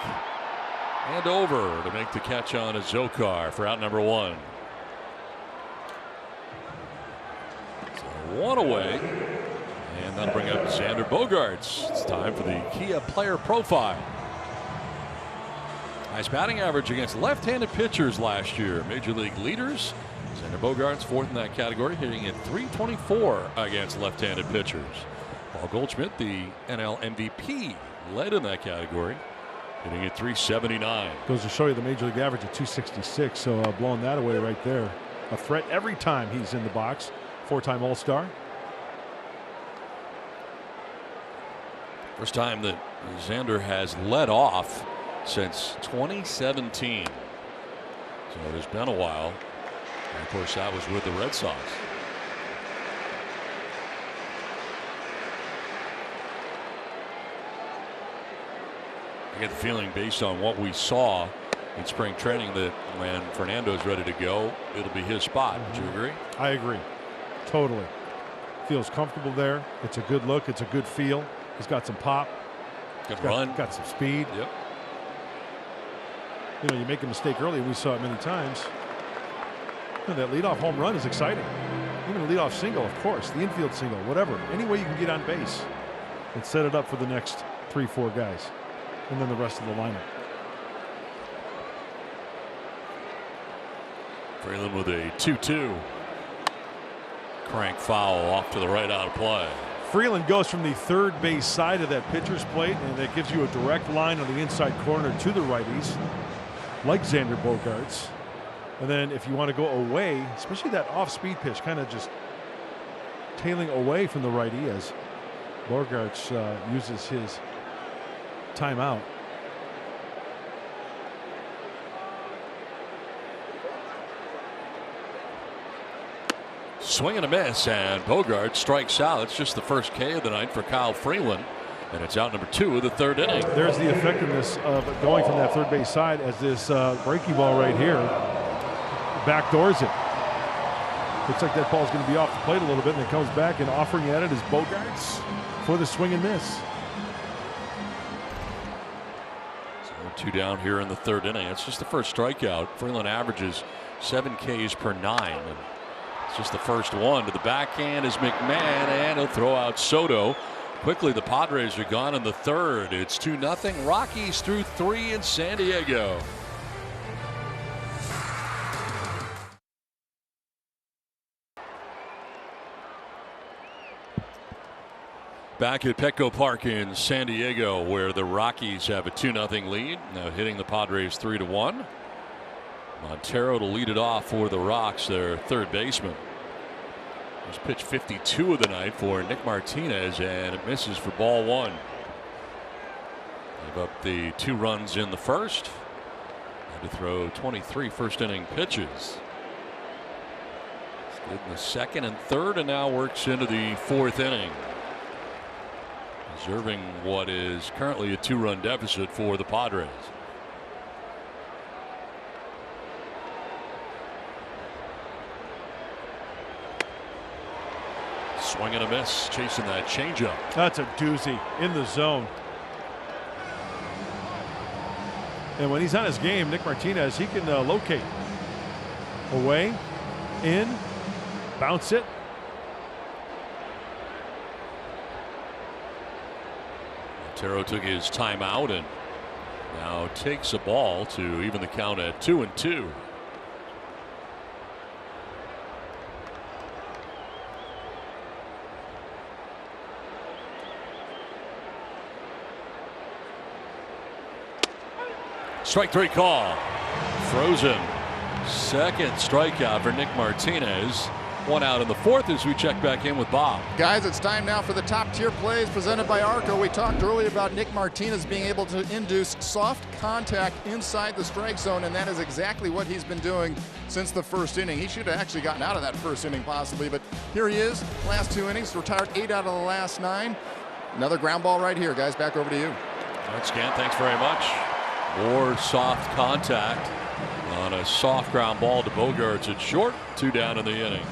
and over to make the catch on a Zokar for out number 1. So 1 away, and that'll bring up Xander Bogaerts. It's time for the Kia player profile. Nice batting average against left-handed pitchers last year. Major league leaders. Xander Bogaerts 4th in that category, hitting at .324 against left-handed pitchers. Paul Goldschmidt, the NL MVP, led in that category, hitting at .379. Goes to show you the major league average at .266, so blowing that away right there. A threat every time he's in the box. 4-time All-Star. First time that Xander has led off since 2017. So there's been a while. And of course, that was with the Red Sox. I get the feeling, based on what we saw in spring training, that when Fernando's ready to go, it'll be his spot. Would you agree? I agree. Totally. Feels comfortable there. It's a good look. It's a good feel. He's got some pop. Good run. Got some speed. Yep. You know, you make a mistake early. We saw it many times. You know, that leadoff home run is exciting. Even a leadoff single, of course. The infield single, whatever. Any way you can get on base and set it up for the next 3-4 guys. And then the rest of the lineup. Freeland with a 2-2. Crank foul off to the right, out of play. Freeland goes from the third base side of that pitcher's plate, and that gives you a direct line on the inside corner to the righties, like Xander Bogaerts. And then if you want to go away, especially that off-speed pitch, kind of just tailing away from the righty as Bogaerts uses his timeout. Swing and a miss, and Bogaerts strikes out. It's just the first K of the night for Kyle Freeland, and it's out number 2 of the third inning. There's the effectiveness of going from that third base side as this breaking ball right here backdoors it. Looks like that ball's going to be off the plate a little bit, and it comes back, and offering at it is Bogaerts for the swing and miss. So 2 down here in the third inning. It's just the first strikeout. Freeland averages 7 Ks per 9. And it's just the first one. To the backhand is McMahon, and he'll throw out Soto. Quickly, the Padres are gone in the third. It's 2-0. Rockies through 3 in San Diego. Back at Petco Park in San Diego, where the Rockies have a 2-0 lead. Now hitting the Padres 3-1. Montero to lead it off for the Rocks, their third baseman. He's pitched 52 of the night for Nick Martinez, and it misses for ball 1. Gave up the 2 runs in the first. Had to throw 23 first inning pitches. He's good in the second and third, and now works into the fourth inning. Preserving what is currently a 2-run deficit for the Padres. Swing and a miss, chasing that changeup. That's a doozy in the zone. And when he's on his game, Nick Martinez, he can locate. Away, in, bounce it. Montero took his timeout and now takes a ball to even the count at 2-2. Strike three call. Frozen. Second strikeout for Nick Martinez. One out in the fourth as we check back in with Bob. Guys, it's time now for the top tier plays presented by Arco. We talked earlier about Nick Martinez being able to induce soft contact inside the strike zone, and that is exactly what he's been doing since the first inning. He should have actually gotten out of that first inning possibly, but here he is. Last 2 innings, retired 8 out of the last 9. Another ground ball right here, guys. Back over to you. All right, Scan, thanks very much. More soft contact on a soft ground ball to Bogaerts at short. 2 down in the inning.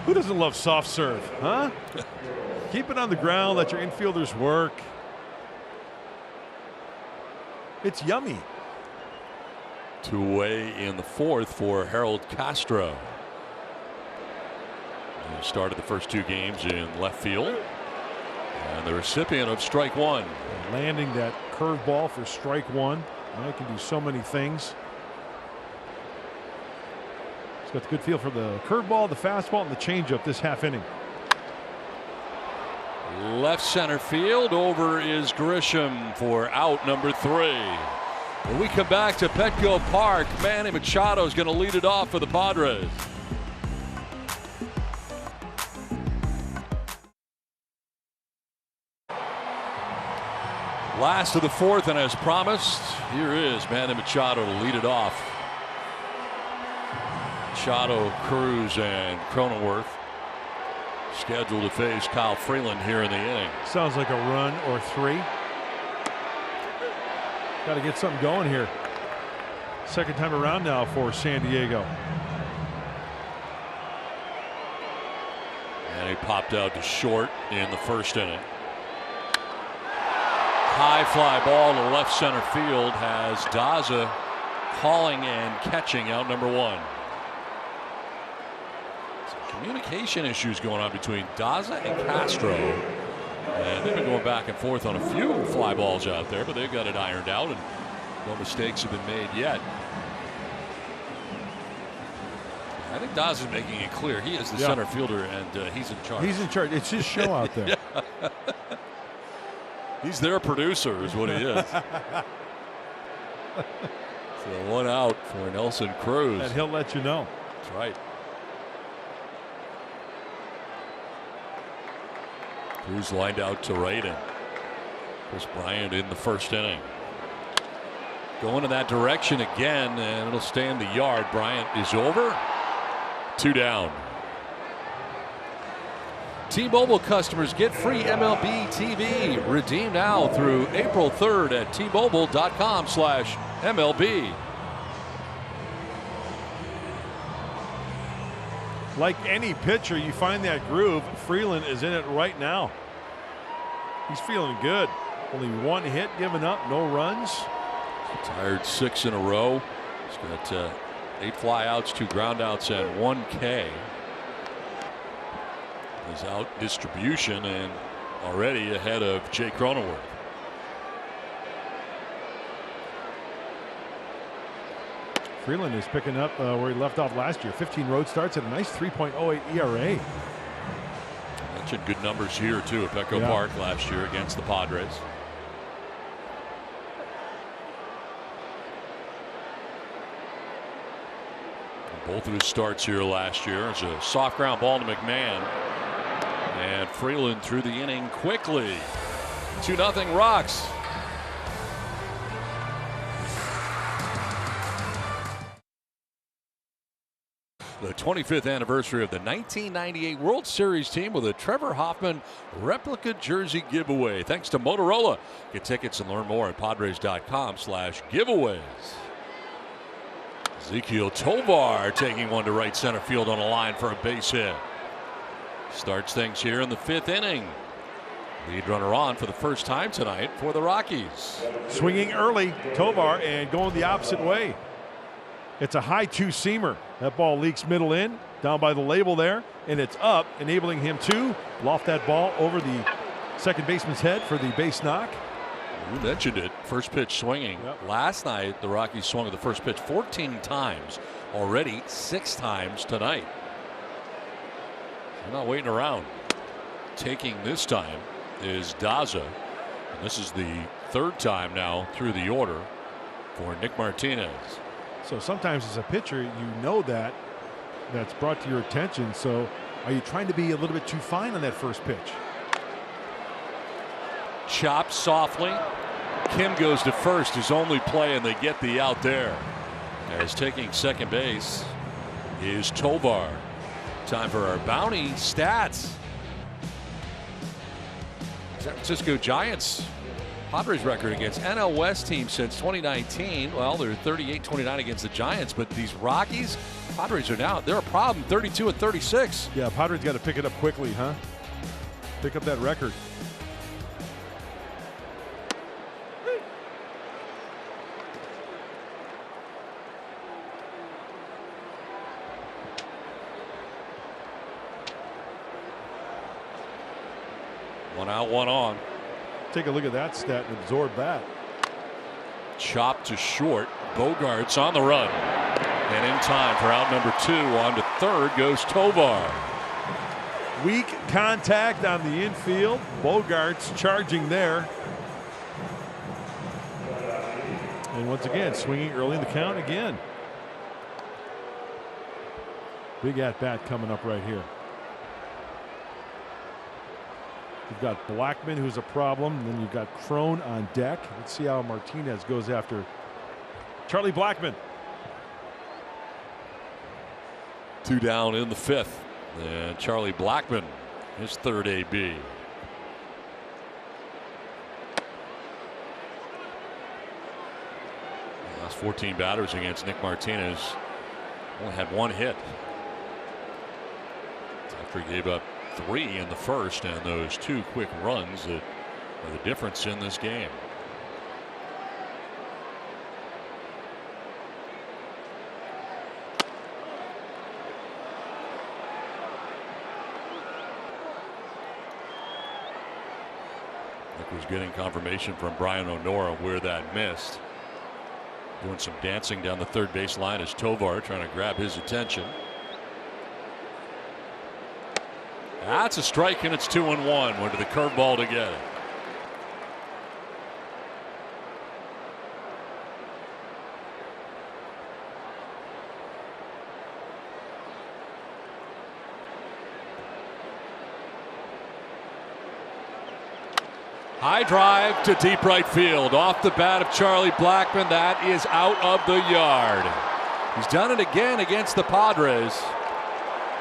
Who doesn't love soft serve, huh? Keep it on the ground, let your infielders work. It's yummy. 2 away in the fourth for Harold Castro. He started the first 2 games in left field. And the recipient of strike 1. Landing that curveball for strike 1. Now he can do so many things. He's got the good feel for the curveball, the fastball, and the changeup this half inning. Left center field. Over is Grisham for out number 3. When we come back to Petco Park, Manny Machado is going to lead it off for the Padres. Last of the fourth, and as promised, here is Manny Machado to lead it off. Machado, Cruz, and Cronenworth scheduled to face Kyle Freeland here in the inning. Sounds like a run or 3. Got to get something going here. Second time around now for San Diego. And he popped out to short in the first inning. High fly ball to left center field has Daza calling and catching out number 1. Some communication issues going on between Daza and Castro. And they've been going back and forth on a few fly balls out there, but they've got it ironed out and no mistakes have been made yet. I think Daza's making it clear he is the center fielder and he's in charge. He's in charge. It's his show out there. He's their producer is what he is. So 1 out for Nelson Cruz. And he'll let you know. That's right. Cruz lined out to right, and Chris Bryant in the first inning. Going in that direction again, and it'll stay in the yard. Bryant is over. 2 down. T-Mobile customers get free MLB TV. Redeem now through April 3rd at T-Mobile.com/MLB. Like any pitcher, you find that groove. Freeland is in it right now. He's feeling good. Only 1 hit given up, no runs. Retired 6 in a row. He's got 8 flyouts, 2 groundouts, and 1 K. His out distribution and already ahead of Jay Cronenworth. Freeland is picking up where he left off last year. 15 road starts at a nice 3.08 ERA. Mentioned good numbers here too at Petco Park last year against the Padres. Both of his starts here last year. It's a soft ground ball to McMahon. And Freeland through the inning quickly. 2-0 Rocks. The 25th anniversary of the 1998 World Series team with a Trevor Hoffman replica jersey giveaway. Thanks to Motorola. Get tickets and learn more at Padres.com/giveaways. Ezekiel Tovar taking one to right center field on a line for a base hit. Starts things here in the 5th inning. Lead runner on for the first time tonight for the Rockies. Swinging early, Tovar, and going the opposite way. It's a high two-seamer. That ball leaks middle in, down by the label there, and it's up, enabling him to loft that ball over the second baseman's head for the base knock. You mentioned it. First pitch swinging. Yep. Last night, the Rockies swung at the first pitch 14 times already, 6 times tonight. They're not waiting around. Taking this time is Daza. And this is the 3rd time now through the order for Nick Martinez. So sometimes as a pitcher, you know that's brought to your attention. So are you trying to be a little bit too fine on that first pitch? Chopped softly. Kim goes to first, his only play, and they get the out there. As taking second base is Tovar. Time for our bounty stats. San Francisco Giants Padres record against NL West teams since 2019. Well, they're 38-29 against the Giants, but these Rockies, Padres are now, they're a problem, 32-36. Yeah, Padres got to pick it up quickly, huh? Pick up that record. One out, one on. Take a look at that stat and absorb that. Chopped to short. Bogart's on the run. And in time for out number 2. On to third goes Tovar. Weak contact on the infield. Bogart's charging there. And once again, swinging early in the count again. Big at-bat coming up right here. You've got Blackman, who's a problem. And then you've got Crone on deck. Let's see how Martinez goes after Charlie Blackman. 2 down in the 5th. And Charlie Blackman, his 3rd AB. The last 14 batters against Nick Martinez only had 1 hit. After he gave up 3 in the first, and those 2 quick runs that are the difference in this game. Nick was getting confirmation from Brian O'Nora where that missed. Doing some dancing down the third base line as Tovar trying to grab his attention. That's a strike, and it's 2-1. Went to the curveball to get it. High drive to deep right field. Off the bat of Charlie Blackman. That is out of the yard. He's done it again against the Padres.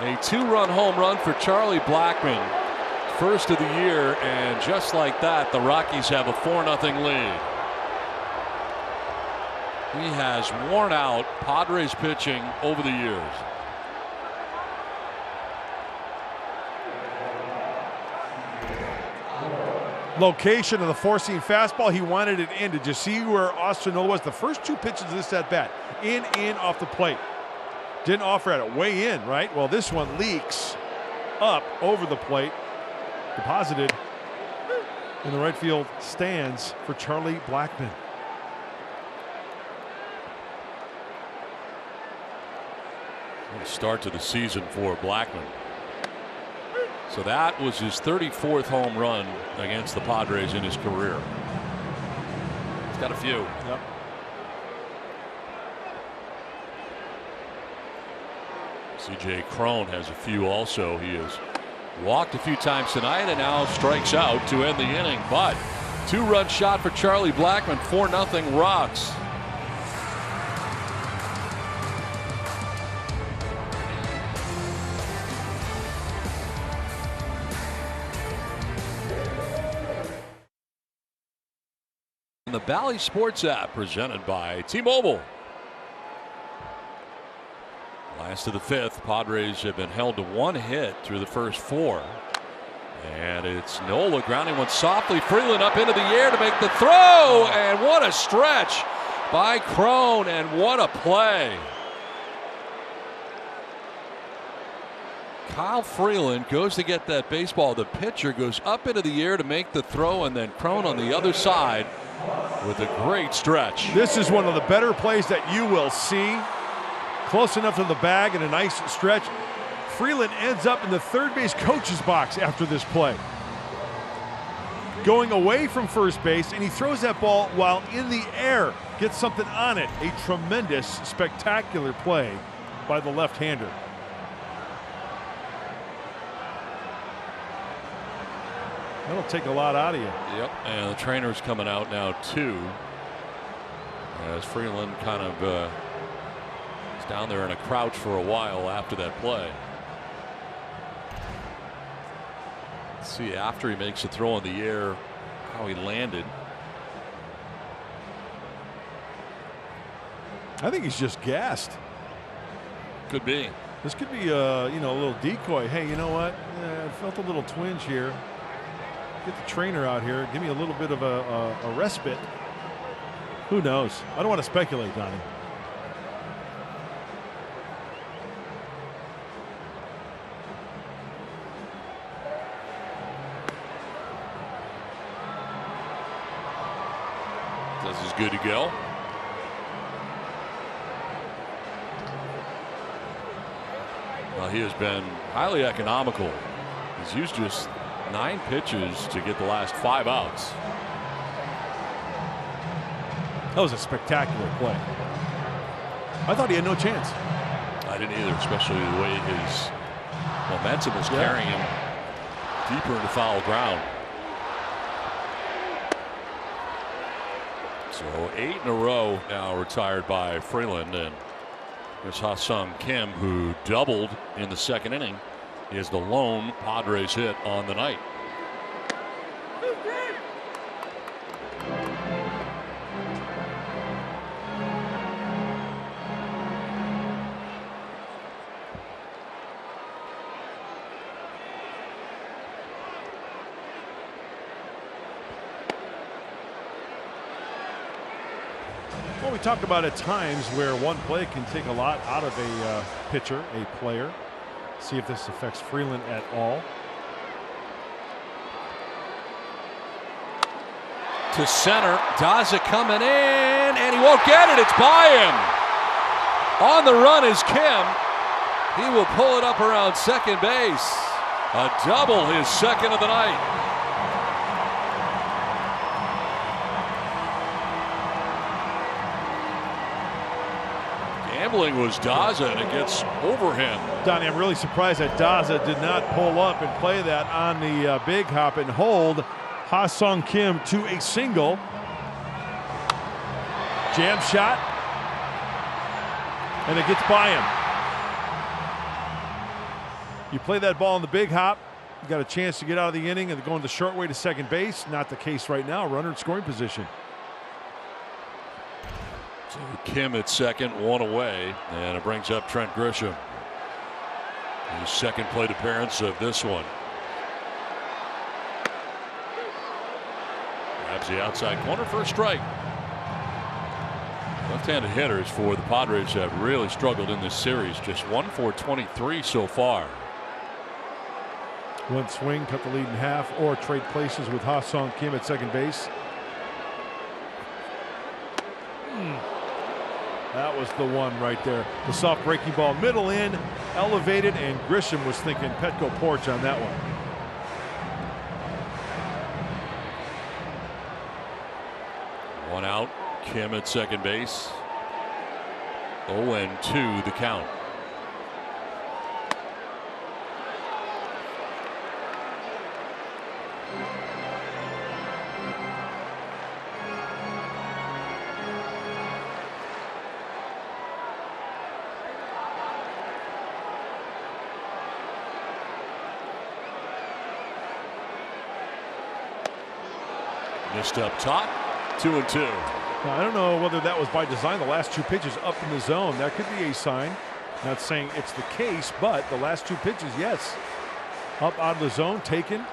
A 2-run home run for Charlie Blackman. First of the year, and just like that, the Rockies have a 4-0 lead. He has worn out Padres pitching over the years. Location of the four-seam fastball. He wanted it in. Did you see where Ostrinola was? The first 2 pitches of this at-bat. In, off the plate. Didn't offer at it. Way in, right? Well, this one leaks up over the plate. Deposited in the right field stands for Charlie Blackman. What a start to the season for Blackman. So that was his 34th home run against the Padres in his career. He's got a few. Yep. C.J. Crone has a few also. He has walked a few times tonight and now strikes out to end the inning. But 2-run shot for Charlie Blackman. 4-0 Rocks. The Bally Sports app presented by T-Mobile. Last of the 5th, Padres have been held to 1 hit through the first 4. And it's Nola grounding one softly. Freeland up into the air to make the throw. And what a stretch by Crone, and what a play. Kyle Freeland goes to get that baseball. The pitcher goes up into the air to make the throw, and then Crone on the other side with a great stretch. This is one of the better plays that you will see. Close enough to the bag and a nice stretch. Freeland ends up in the third base coach's box after this play, going away from first base, and he throws that ball while in the air, gets something on it. A tremendous, spectacular play by the left-hander. That'll take a lot out of you. Yep, and the trainer's coming out now too, as Freeland kind of is down there in a crouch for a while after that play. Let's see after he makes a throw in the air how he landed. I think he's just gassed. Could be. This could be a little decoy. Hey, you know what? I felt a little twinge here. Get the trainer out here. Give me a little bit of a respite. Who knows? I don't want to speculate, Donnie. This is good to go. Well, he has been highly economical. He's used just 9 pitches to get the last 5 outs. That was a spectacular play. I thought he had no chance. I didn't either, especially the way his momentum was carrying him deeper into foul ground. So 8 in a row now retired by Freeland, and there's Ha-Sung Kim, who doubled in the second inning. He is the lone Padres hit on the night. Well, we talk about at times where one play can take a lot out of a pitcher, a player. See if this affects Freeland at all. To center, Daza coming in, and he won't get it. It's by him. On the run is Kim. He will pull it up around second base. A double, his second of the night. Gambling was Daza, and it gets over him. Donnie, I'm really surprised that Daza did not pull up and play that on the big hop and hold Ha-Sung Kim to a single. Jam shot, and it gets by him. You play that ball in the big hop, you got a chance to get out of the inning and go in the short way to second base. Not the case right now. Runner in scoring position. So Kim at second, 1 away, and it brings up Trent Grisham. His second plate appearance of this one. Grabs the outside corner for a strike. Left-handed hitters for the Padres have really struggled in this series. Just 1 for 23 so far. One swing, cut the lead in half, or trade places with Ha-Sung Kim at second base. That was the one right there. The soft breaking ball, middle in, elevated, and Grisham was thinking Petco porch on that one. One out, Kim at second base. 0-2 the count. Missed up top, 2-2. Now, I don't know whether that was by design. The last 2 pitches up in the zone. That could be a sign. Not saying it's the case, but the last 2 pitches, yes. Up out of the zone, taken.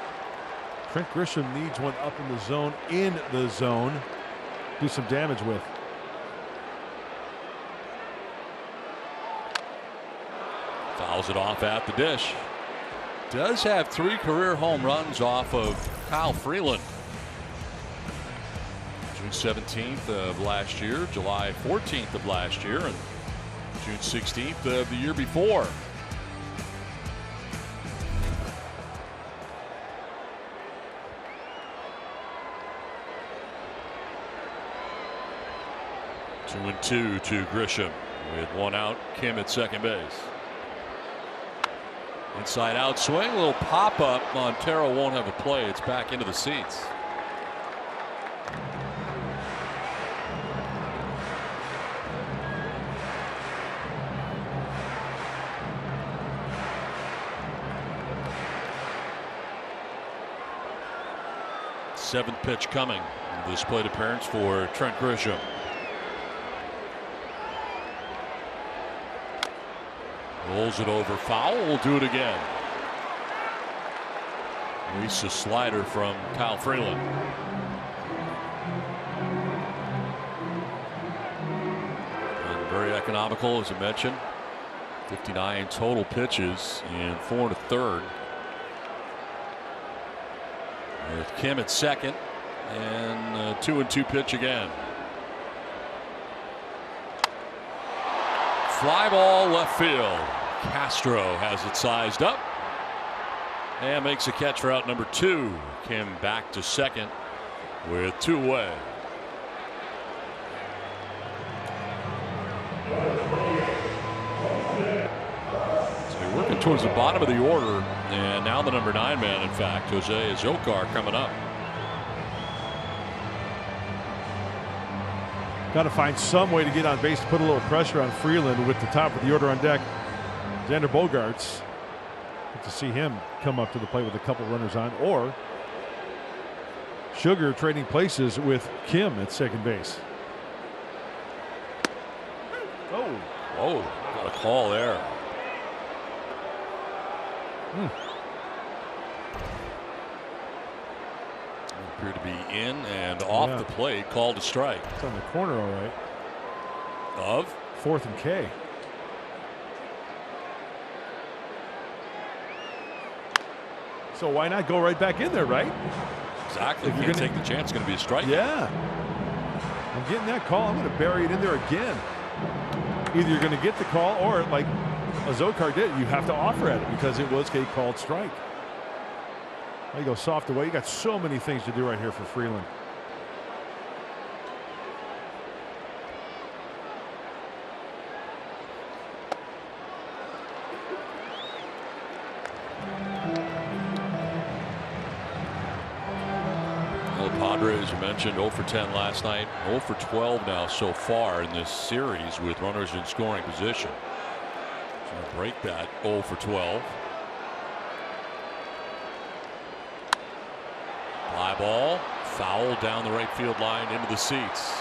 Trent Grisham needs one up in the zone, do some damage with. Fouls it off at the dish. Does have 3 career home runs off of Kyle Freeland. June 17th of last year, July 14th of last year, and June 16th of the year before. Two and two to Grisham with 1 out. Kim at second base. Inside out swing, a little pop up. Montero won't have a play. It's back into the seats. Seventh pitch coming. This plate appearance for Trent Grisham. Rolls it over foul. We'll do it again. At least a slider from Kyle Freeland. And very economical, as I mentioned. 59 total pitches in 4 1/3. With Kim at second, and a 2-2 pitch again. Fly ball left field. Castro has it sized up and makes a catch for out number 2. Kim back to second with 2 away. So we're working towards the bottom of the order, and now the number 9 man, in fact, Jose Azocar, coming up. Got to find some way to get on base to put a little pressure on Freeland with the top of the order on deck. Xander Bogaerts. Good to see him come up to the plate with a couple runners on, or Sugar trading places with Kim at second base. Oh, got a call there. Appeared to be in and off the plate. Called a strike. It's on the corner, all right. Of 4th and K. So why not go right back in there, right? Exactly. If you're going to take the chance, it's going to be a strike. Yeah. I'm getting that call. I'm going to bury it in there again. Either you're going to get the call, or like Azocar did, you have to offer at it because it was a called strike. There you go, soft away. You got so many things to do right here for Freeland. The Padres, you mentioned, 0 for 10 last night, 0 for 12 now so far in this series with runners in scoring position. Trying to break that 0 for 12. Fly ball, foul down the right field line into the seats.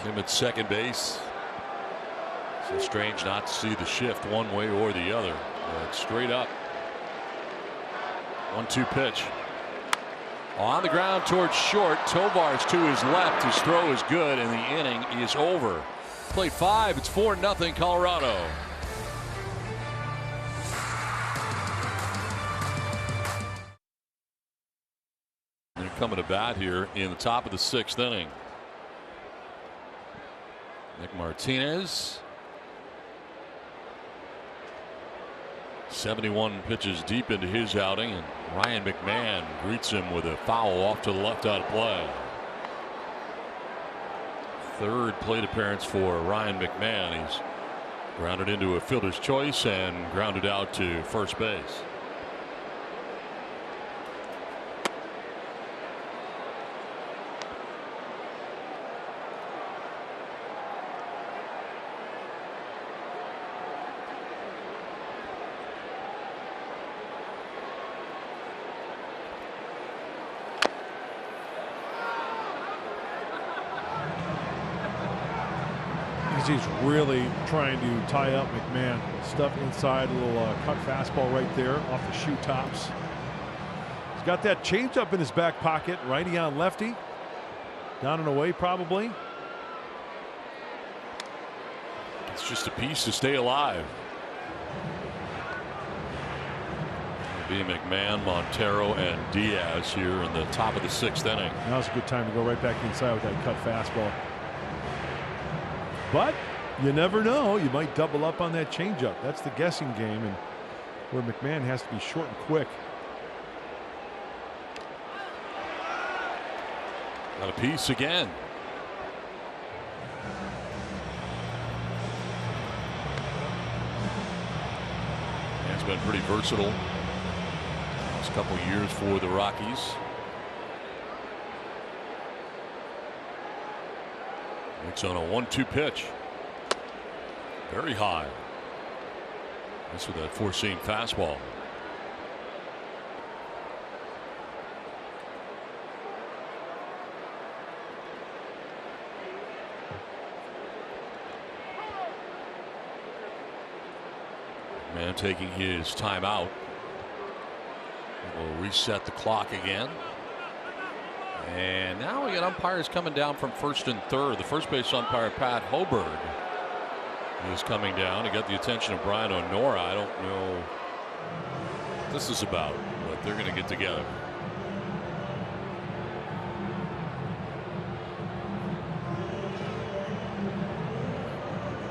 Kim at second base. So strange not to see the shift one way or the other. Straight up. 1-2 pitch. On the ground towards short. Tovar's to his left. His throw is good, and the inning is over. Play 5. It's 4-0 Colorado. They're coming to bat here in the top of the 6th inning. Nick Martinez. 71 pitches deep into his outing, and Ryan McMahon greets him with a foul off to the left out of play. 3rd plate appearance for Ryan McMahon. He's grounded into a fielder's choice and grounded out to first base. he's really trying to tie up McMahon. Stuff inside, a little cut fastball right there off the shoe tops. He's got that changeup in his back pocket, righty on lefty. Down and away probably. It's just a piece to stay alive. It'll be McMahon, Montero, and Diaz here in the top of the 6th inning. Now's a good time to go right back inside with that cut fastball. But you never know. You might double up on that changeup. That's the guessing game, and where McMahon has to be short and quick. Got a piece again. He's been pretty versatile last couple years for the Rockies. It's on a 1-2 pitch. Very high. This with that four-seam fastball. Man taking his timeout. We'll reset the clock again. And now we got umpires coming down from first and third. The first base umpire, Pat Hoberg, is coming down. He got the attention of Brian O'Nora. I don't know what this is about, but they're going to get together.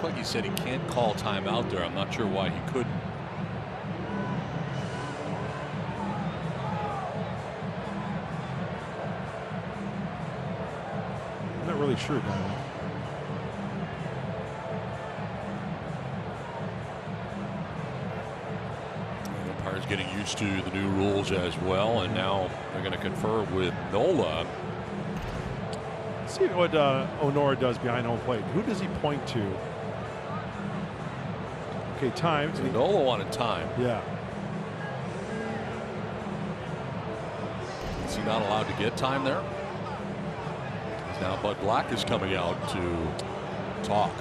Like he said, he can't call timeout there. I'm not sure why he couldn't. I'm not really sure, Donald. The umpire's getting used to the new rules as well, and now they're going to confer with Nola. Let's see what O'Nora does behind home plate. Who does he point to? Okay, time. So Nola wanted time. Yeah. Is he not allowed to get time there? Now Bud Black is coming out to talk.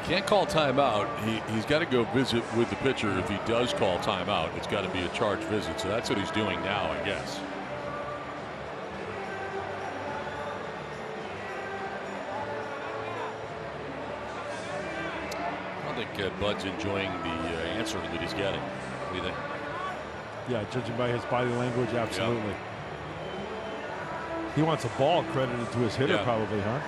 Can't call timeout. He's got to go visit with the pitcher. If he does call timeout, it's got to be a charged visit. So that's what he's doing now, I guess. I think Bud's enjoying the answer that he's getting. What do you think? Yeah, judging by his body language, absolutely. Yep. He wants a ball credited to his hitter, probably, huh?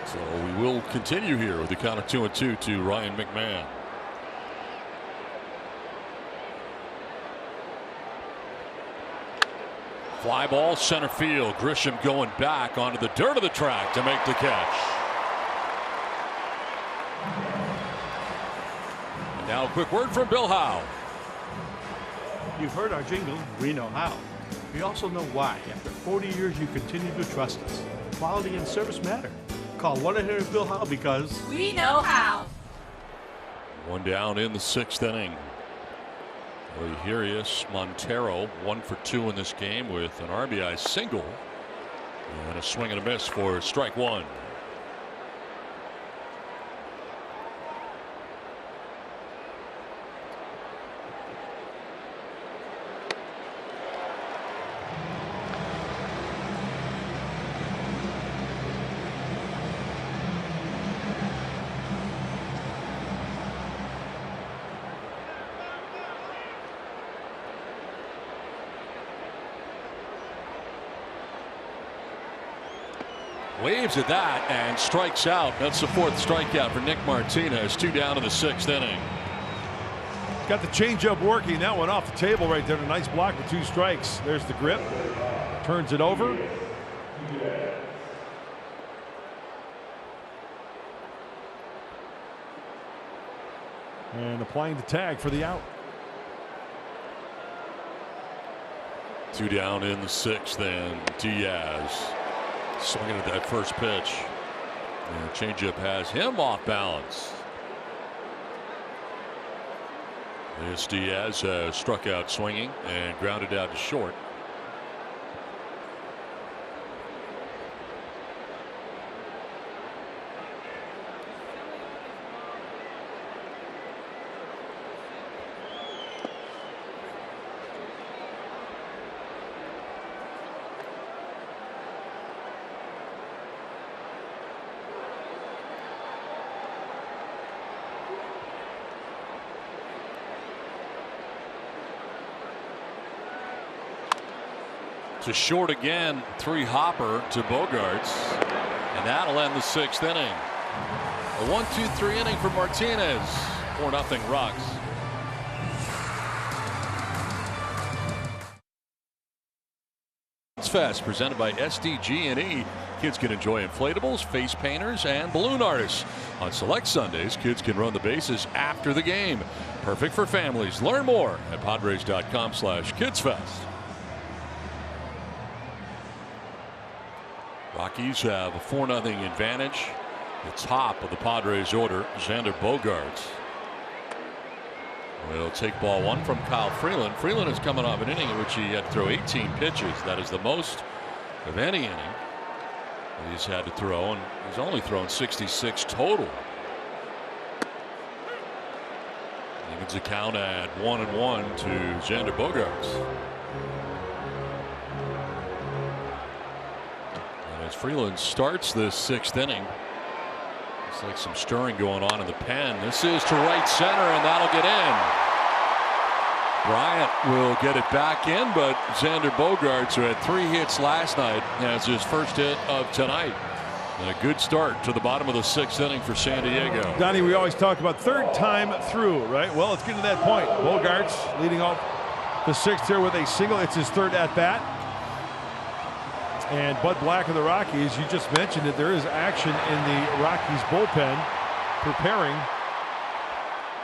So we will continue here with the count of 2-2 to Ryan McMahon. Fly ball center field. Grisham going back onto the dirt of the track to make the catch. And now a quick word from Bill Howe. You've heard our jingle, we know how. We also know why. After 40 years, you continue to trust us. Quality and service matter. Call 1-800-BILL-HOWE because we know how. One down in the 6th inning. Herius Montero 1 for 2 in this game with an RBI single and a swing and a miss for strike one. Waves at that and strikes out. That's the 4th strikeout for Nick Martinez. 2 down in the 6th inning. Got the changeup working. That one off the table right there. A nice block with 2 strikes. There's the grip. Turns it over. And applying the tag for the out. Two down in the sixth, and Diaz swinging at that first pitch. And changeup has him off balance. This Diaz has struck out swinging and grounded out to short. To short again, 3-hopper to Bogaerts, and that'll end the sixth inning. A 1-2-3 inning for Martinez. 4-0 Rocks. Kids Fest presented by SDG&E. Kids can enjoy inflatables, face painters, and balloon artists. On select Sundays, kids can run the bases after the game. Perfect for families. Learn more at Padres.com/kidsfest. Rockies have a 4-0 advantage. The top of the Padres order, Xander Bogaerts, will take ball one from Kyle Freeland. Freeland is coming off an inning in which he had to throw 18 pitches. That is the most of any inning that he's had to throw, and he's only thrown 66 total. Evens the count at 1-1 to Xander Bogaerts. As Freeland starts this sixth inning, looks like some stirring going on in the pen. This is to right center, and that'll get in. Bryant will get it back in, but Xander Bogaerts, who had 3 hits last night, has his first hit of tonight. And a good start to the bottom of the sixth inning for San Diego. Donnie, we always talk about third time through, right? Well, it's getting to that point. Bogaerts leading off the sixth here with a single. It's his third at bat. And Bud Black of the Rockies, you just mentioned it, there is action in the Rockies bullpen preparing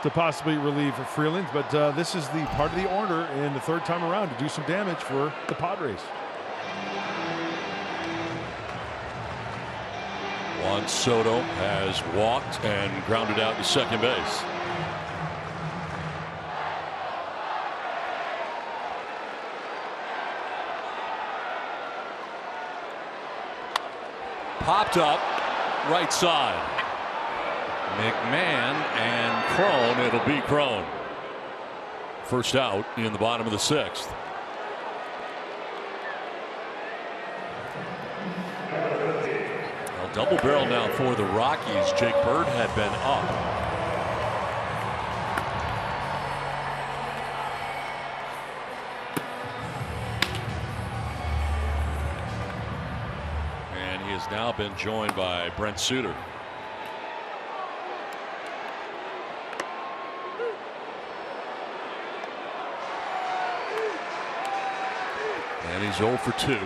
to possibly relieve Freeland, but this is the part of the order in the third time around to do some damage for the Padres. Juan Soto has walked and grounded out to second base. Popped up right side. McMahon and Crone. It'll be Crone. First out in the bottom of the sixth. Well, double barrel now for the Rockies. Jake Bird had been up. Now been joined by Brent Suter. And he's 0 for 2.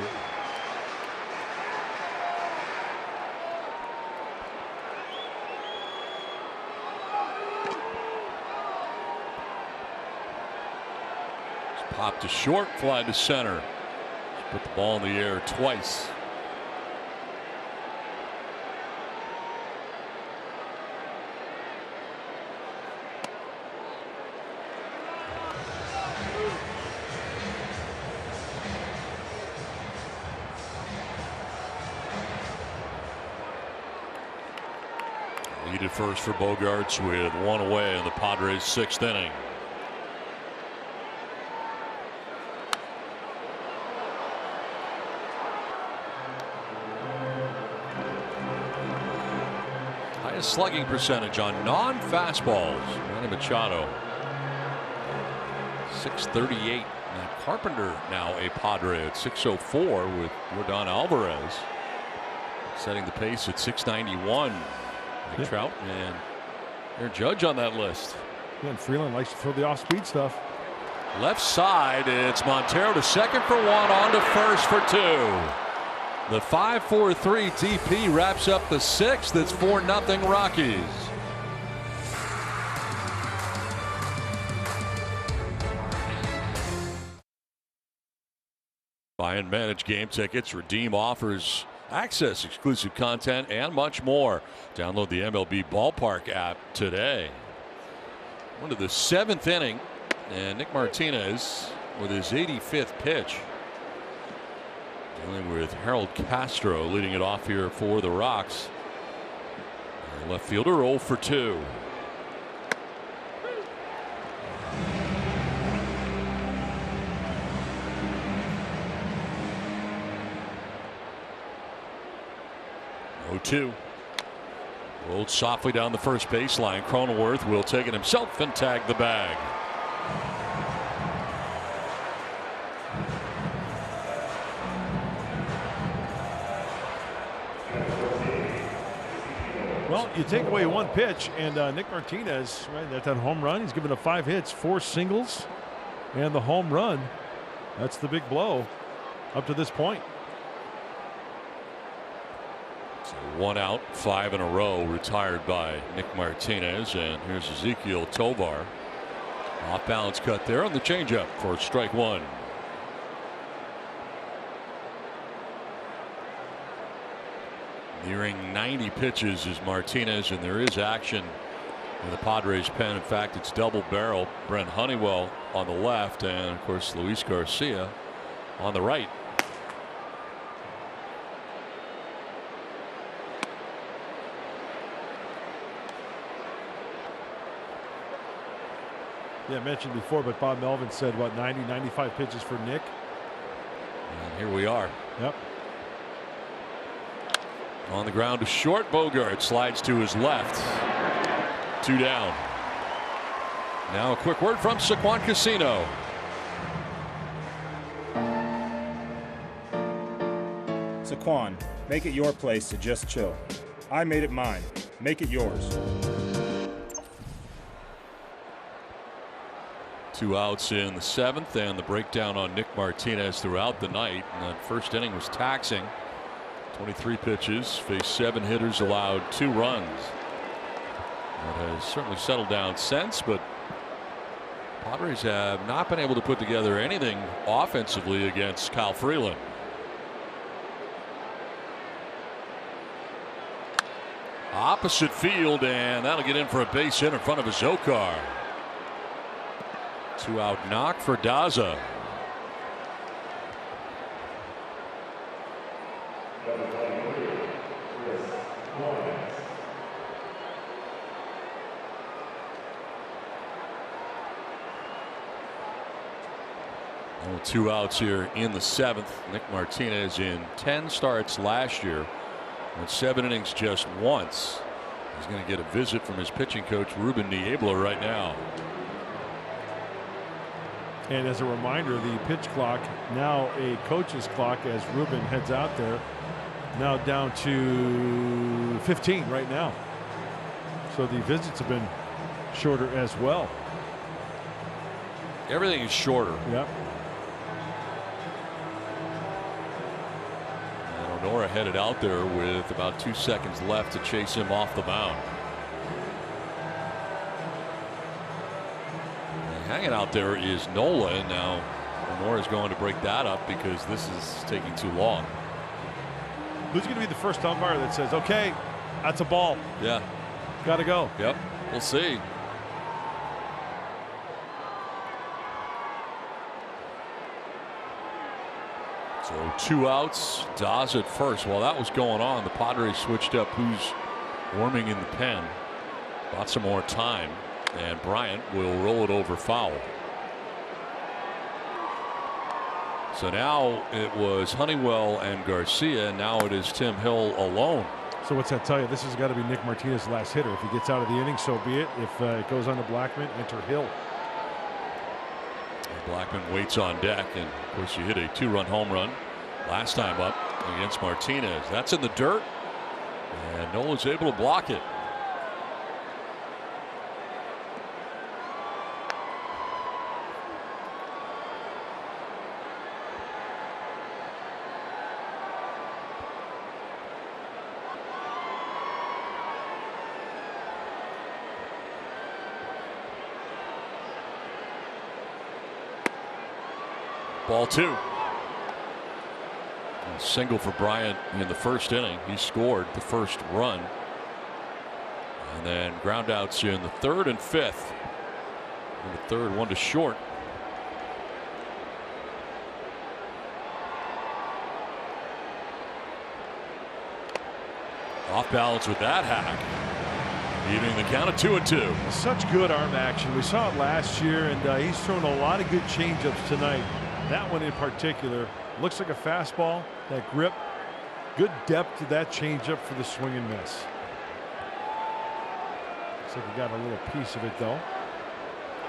Popped to short, fly to center. Just put the ball in the air twice. Lead at first for Bogaerts with 1 away in the Padres' sixth inning. Highest slugging percentage on non-fastballs. Manny Machado, 638. Matt Carpenter now a Padre at 604 with Yordan Alvarez setting the pace at 691. Mike Trout and Aaron Judge on that list. Yeah, and Freeland likes to throw the off-speed stuff. Left side, it's Montero to second for 1, on to first for 2. The 5-4-3 TP wraps up the sixth. It's 4-0 Rockies. Buy and manage game tickets, redeem offers, access exclusive content, and much more. Download the MLB Ballpark app today. Into the 7th inning, and Nick Martinez with his 85th pitch. Dealing with Harold Castro leading it off here for the Rocks. Their left fielder 0 for 2. Two. Rolled softly down the first baseline. Cronenworth will take it himself and tag the bag. Well, you take away one pitch, and Nick Martinez, right, that home run, he's given up 5 hits, 4 singles, and the home run. That's the big blow up to this point. So 1 out, 5 in a row retired by Nick Martinez. And here's Ezekiel Tovar. Off balance cut there on the changeup for strike 1. Nearing 90 pitches is Martinez, and there is action in the Padres pen. In fact, it's double barrel. Brent Honeywell on the left, and of course Luis Garcia on the right. Yeah, I mentioned before, but Bob Melvin said, what, 90, 95 pitches for Nick? And here we are. Yep. On the ground to short. Bogart slides to his left. 2 down. Now a quick word from Saquon Casino. Saquon, make it your place to just chill. I made it mine. Make it yours. 2 outs in the 7th, and the breakdown on Nick Martinez throughout the night. And that first inning was taxing. 23 pitches, faced 7 hitters, allowed 2 runs. That has certainly settled down since, but Padres have not been able to put together anything offensively against Kyle Freeland. Opposite field, and that'll get in for a base hit in front of Zokar. 2 out knock for Daza. Oh, 2 outs here in the 7th. Nick Martinez in 10 starts last year. Went 7 innings just once. He's going to get a visit from his pitching coach Ruben Niebla right now. And as a reminder, the pitch clock, now a coach's clock as Ruben heads out there, now down to 15 right now. So the visits have been shorter as well. Everything is shorter. Yep. And Honora headed out there with about 2 seconds left to chase him off the mound. Hanging out there is Nola, and now Honora's going to break that up because this is taking too long. Who's going to be the first umpire that says, okay, that's a ball? Yeah. Got to go. Yep. We'll see. So 2 outs. Dawes at first. While that was going on, the Padres switched up who's warming in the pen. Bought some more time. And Bryant will roll it over foul. So now it was Honeywell and Garcia, and now it is Tim Hill alone. So what's that tell you? This has got to be Nick Martinez's last hitter. If he gets out of the inning, so be it. If it goes on to Blackman, enter Hill. Blackman waits on deck, and of course you hit a 2-run home run last time up against Martinez. That's in the dirt, and Nola's able to block it. Ball 2. Single for Bryant in the first inning. He scored the first run. And then ground outs here in the third and fifth. In the third, one to short. Off balance with that hack. Evening the count at 2-2. Such good arm action. We saw it last year, and he's thrown a lot of good changeups tonight. That one in particular looks like a fastball. That grip, good depth to that changeup for the swing and miss. Looks like he got a little piece of it though.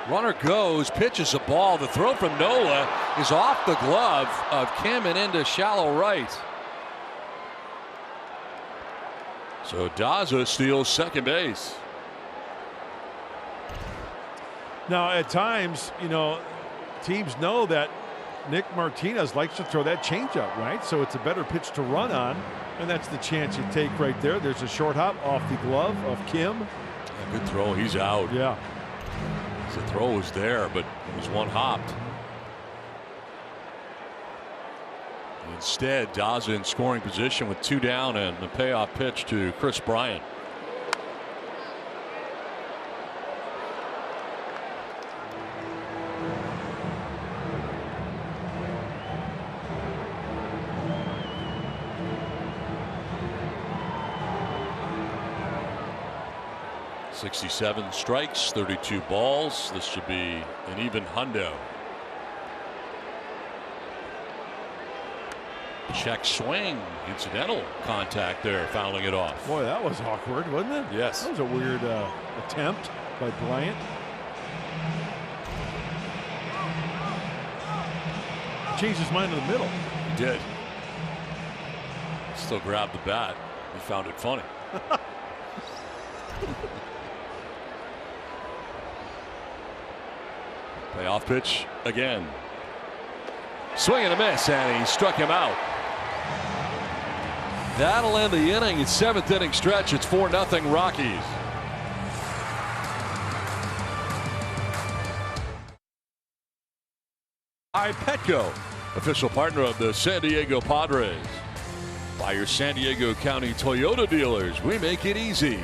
Runner goes, pitches a ball. The throw from Nola is off the glove of Kim and into shallow right. So Daza steals second base. Now at times, you know, teams know that Nick Martinez likes to throw that changeup, right? So it's a better pitch to run on, and that's the chance you take right there. There's a short hop off the glove of Kim. Yeah, good throw. He's out. Yeah. The throw was there, but it was one hopped. Instead, Daza in scoring position with 2 down and the payoff pitch to Chris Bryant. .67 strikes, 32 balls. This should be an even hundo. Check swing, incidental contact there, fouling it off. Boy, that was awkward, wasn't it? Yes. That was a weird attempt by Bryant. Changed his mind in the middle. He did. Still grabbed the bat. He found it funny. Payoff pitch again. Swing and a miss, and he struck him out. That'll end the inning. It's 7th inning stretch. It's 4-0 Rockies. Petco, official partner of the San Diego Padres. By your San Diego County Toyota dealers, we make it easy.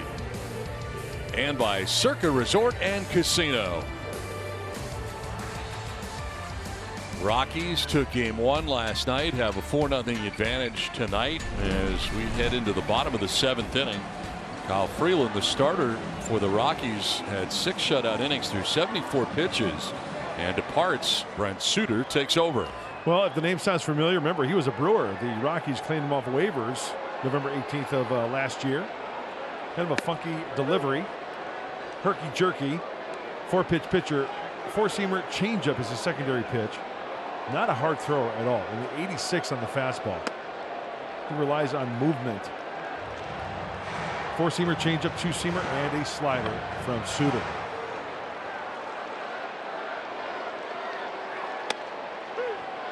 And by Circa Resort and Casino. Rockies took game 1 last night, have a 4-0 advantage tonight as we head into the bottom of the 7th inning. Kyle Freeland, the starter for the Rockies, had 6 shutout innings through 74 pitches and departs. Brent Suter takes over. Well, if the name sounds familiar, remember he was a Brewer. The Rockies claimed him off waivers November 18th of last year. Kind of a funky delivery. Herky jerky. 4-pitch pitcher. 4-seamer changeup is his secondary pitch. Not a hard throw at all. And the 86 on the fastball. He relies on movement. 4-seamer changeup, 2-seamer, and a slider from Suter.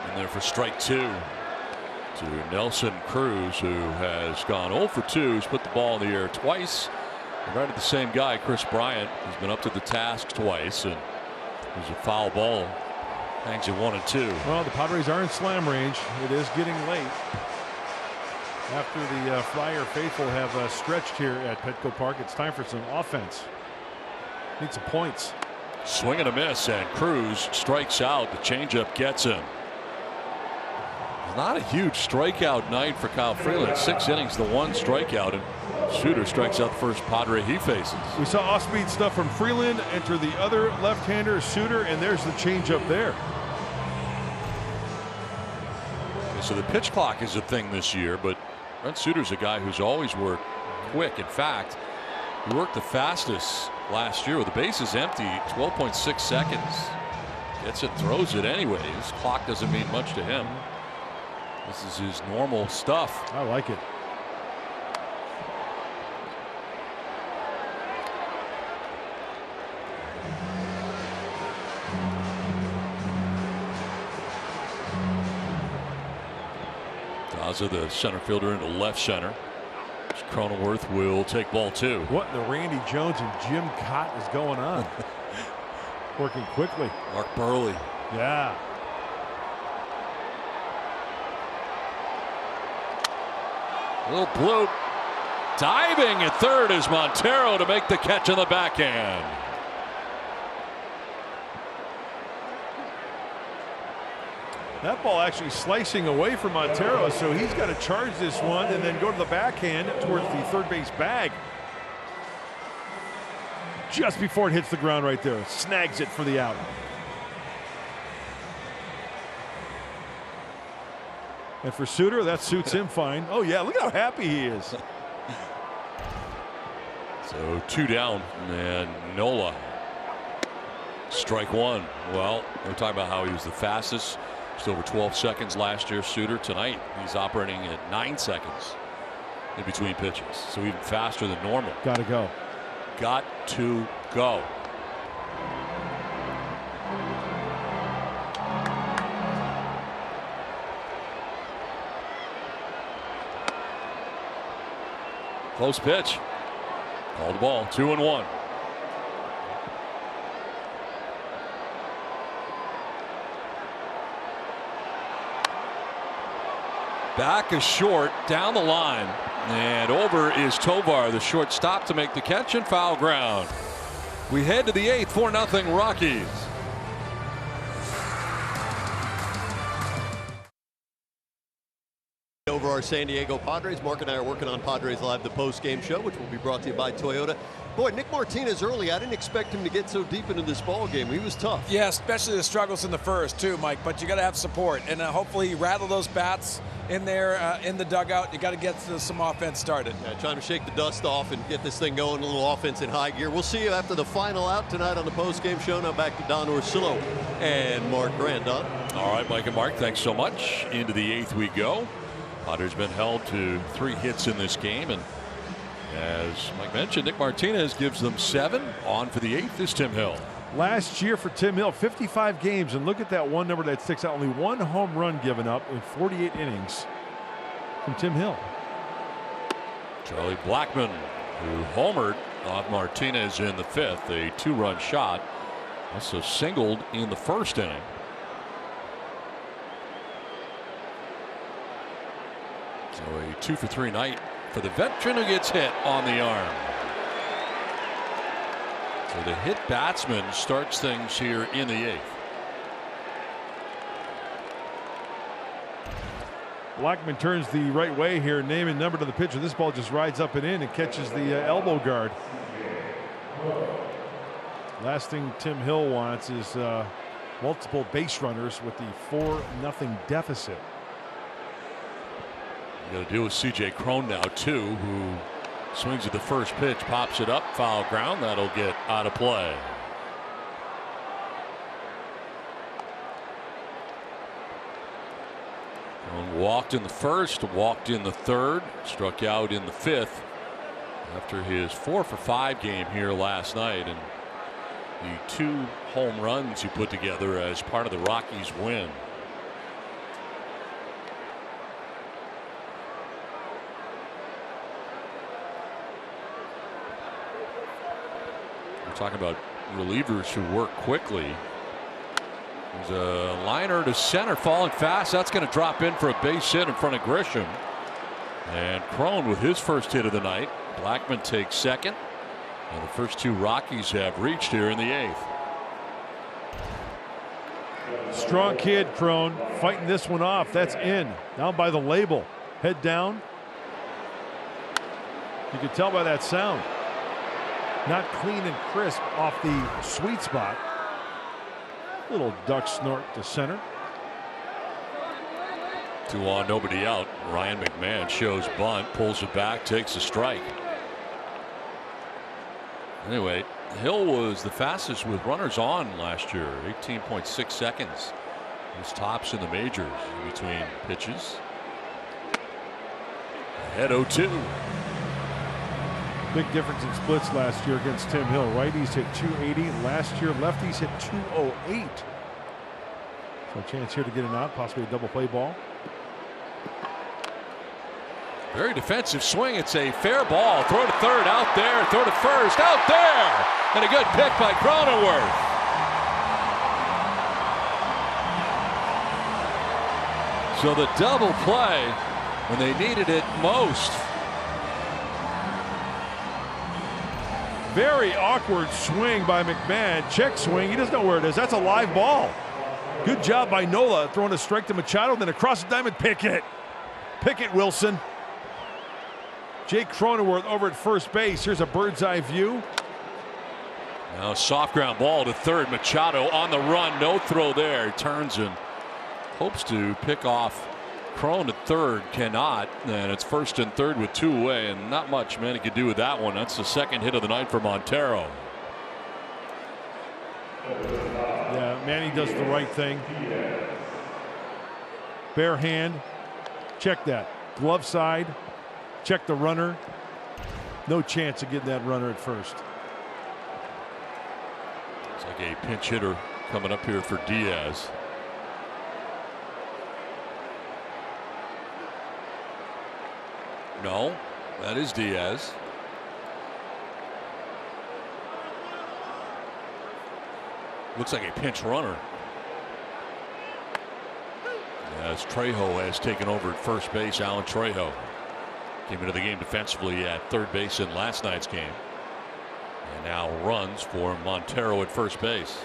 And there for strike 2 to Nelson Cruz, who has gone 0 for 2. He's put the ball in the air twice. And right at the same guy, Chris Bryant, who's been up to the task twice. And there's a foul ball. Hangs at 1 and 2. Well, the Padres are in slam range. It is getting late. After the Flyer faithful have stretched here at Petco Park, it's time for some offense. Need some points. Swing and a miss, and Cruz strikes out. The changeup gets him. Not a huge strikeout night for Kyle Freeland. 6 innings, the 1 strikeout, and Suter strikes out the first Padre he faces. We saw off-speed stuff from Freeland. Enter the other left-hander, Suter, and there's the changeup there. Okay, so the pitch clock is a thing this year, but Brent Suter's a guy who's always worked quick. In fact, he worked the fastest last year with the bases empty, 12.6 seconds. Gets it, throws it anyway. His clock doesn't mean much to him. This is his normal stuff. I like it. Daza, the center fielder, into left center. Cronenworth will take ball 2. What the Randy Jones and Jim Cott is going on? Working quickly. Mark Burley. Yeah. A little bloop. Diving at third is Montero to make the catch on the backhand. That ball actually slicing away from Montero, so he's got to charge this one and then go to the backhand towards the third base bag. Just before it hits the ground right there. Snags it for the out. And for Suter, that suits him fine. Oh, yeah, look how happy he is. So 2 down, and Nola. Strike one. Well, we're talking about how he was the fastest. Just over 12 seconds last year. Suter tonight, he's operating at 9 seconds in between pitches. So even faster than normal. Got to go. Got to go. Close pitch. Called the ball. 2-1. Back is short, down the line, and over is Tovar, the shortstop, to make the catch and foul ground. We head to the 8th, 4-0 Rockies. Over our San Diego Padres. Mark and I are working on Padres Live, the post-game show, which will be brought to you by Toyota. Boy, Nick Martinez early, I didn't expect him to get so deep into this ball game. He was tough. Yeah, especially the struggles in the first too, Mike, but you got to have support, and hopefully you rattle those bats in there in the dugout. You got to get some offense started. Yeah, trying to shake the dust off and get this thing going, a little offense in high gear. We'll see you after the final out tonight on the post-game show. Now back to Don Orsillo and Mark Grant. Don? All right, Mike and Mark, thanks so much. Into the 8th we go. Padres been held to 3 hits in this game, and as Mike mentioned, Nick Martinez gives them 7. On for the 8th is Tim Hill. Last year for Tim Hill, 55 games, and look at that one number that sticks out. Only 1 home run given up in 48 innings from Tim Hill. Charlie Blackmon, who homered off Martinez in the 5th, a 2-run shot. Also singled in the 1st inning. So a 2-for-3 night for the veteran who gets hit on the arm. So the hit batsman starts things here in the 8th. Blackmon turns the right way here, name and number to the pitcher. This ball just rides up and in and catches the elbow guard. Last thing Tim Hill wants is multiple base runners with the 4-0 deficit. Got to deal with C.J. Cron now too, who swings at the first pitch, pops it up, foul ground. That'll get out of play. Cron walked in the 1st, walked in the 3rd, struck out in the 5th after his 4-for-5 game here last night, and the 2 home runs he put together as part of the Rockies win. Talking about relievers who work quickly. There's a liner to center, falling fast. That's going to drop in for a base hit in front of Grisham. And Cron with his first hit of the night. Blackmon takes 2nd. And the first 2 Rockies have reached here in the 8th. Strong kid, Cron, fighting this one off. That's in. Down by the label. Head down. You can tell by that sound. Not clean and crisp off the sweet spot. Little duck snort to center. 2 on, nobody out. Ryan McMahon shows bunt, pulls it back, takes a strike. Anyway, Hill was the fastest with runners on last year, 18.6 seconds. His tops in the majors in between pitches. Ahead 0-2. Big difference in splits last year against Tim Hill. Righties hit 280. Last year, lefties hit 208. So a chance here to get an out, possibly a double play ball. Very defensive swing. It's a fair ball. Throw to 3rd, out there. Throw to 1st, out there. And a good pick by Cronenworth. So the double play when they needed it most. Very awkward swing by McMahon. Check swing. He doesn't know where it is. That's a live ball. Good job by Nola throwing a strike to Machado, then across the diamond. Pickett. Pickett Wilson. Jake Cronenworth over at first base. Here's a bird's eye view. Now soft ground ball to third. Machado on the run. No throw there. He turns and hopes to pick off Crone at third. Cannot. And it's first and third with two away. And not much Manny could do with that one. That's the second hit of the night for Montero. Yeah, Manny does the right thing. Bare hand. Check that. Glove side. Check the runner. No chance of getting that runner at first. It's like a pinch hitter coming up here for Diaz. No, that is Diaz. Looks like a pinch runner. As Trejo has taken over at first base. Alan Trejo came into the game defensively at third base in last night's game. And now runs for Montero at first base.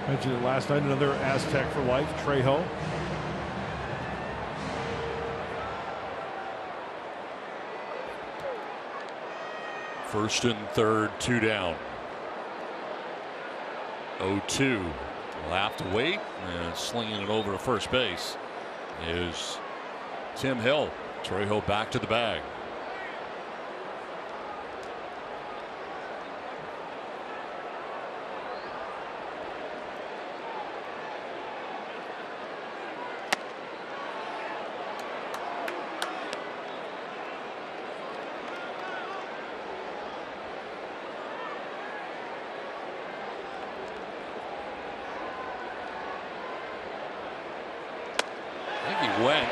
Mentioned it last night. Another Aztec for life. Trejo. First and third, two down. 0-2. We'll have to wait. And slinging it over to first base is Tim Hill. Trejo back to the bag.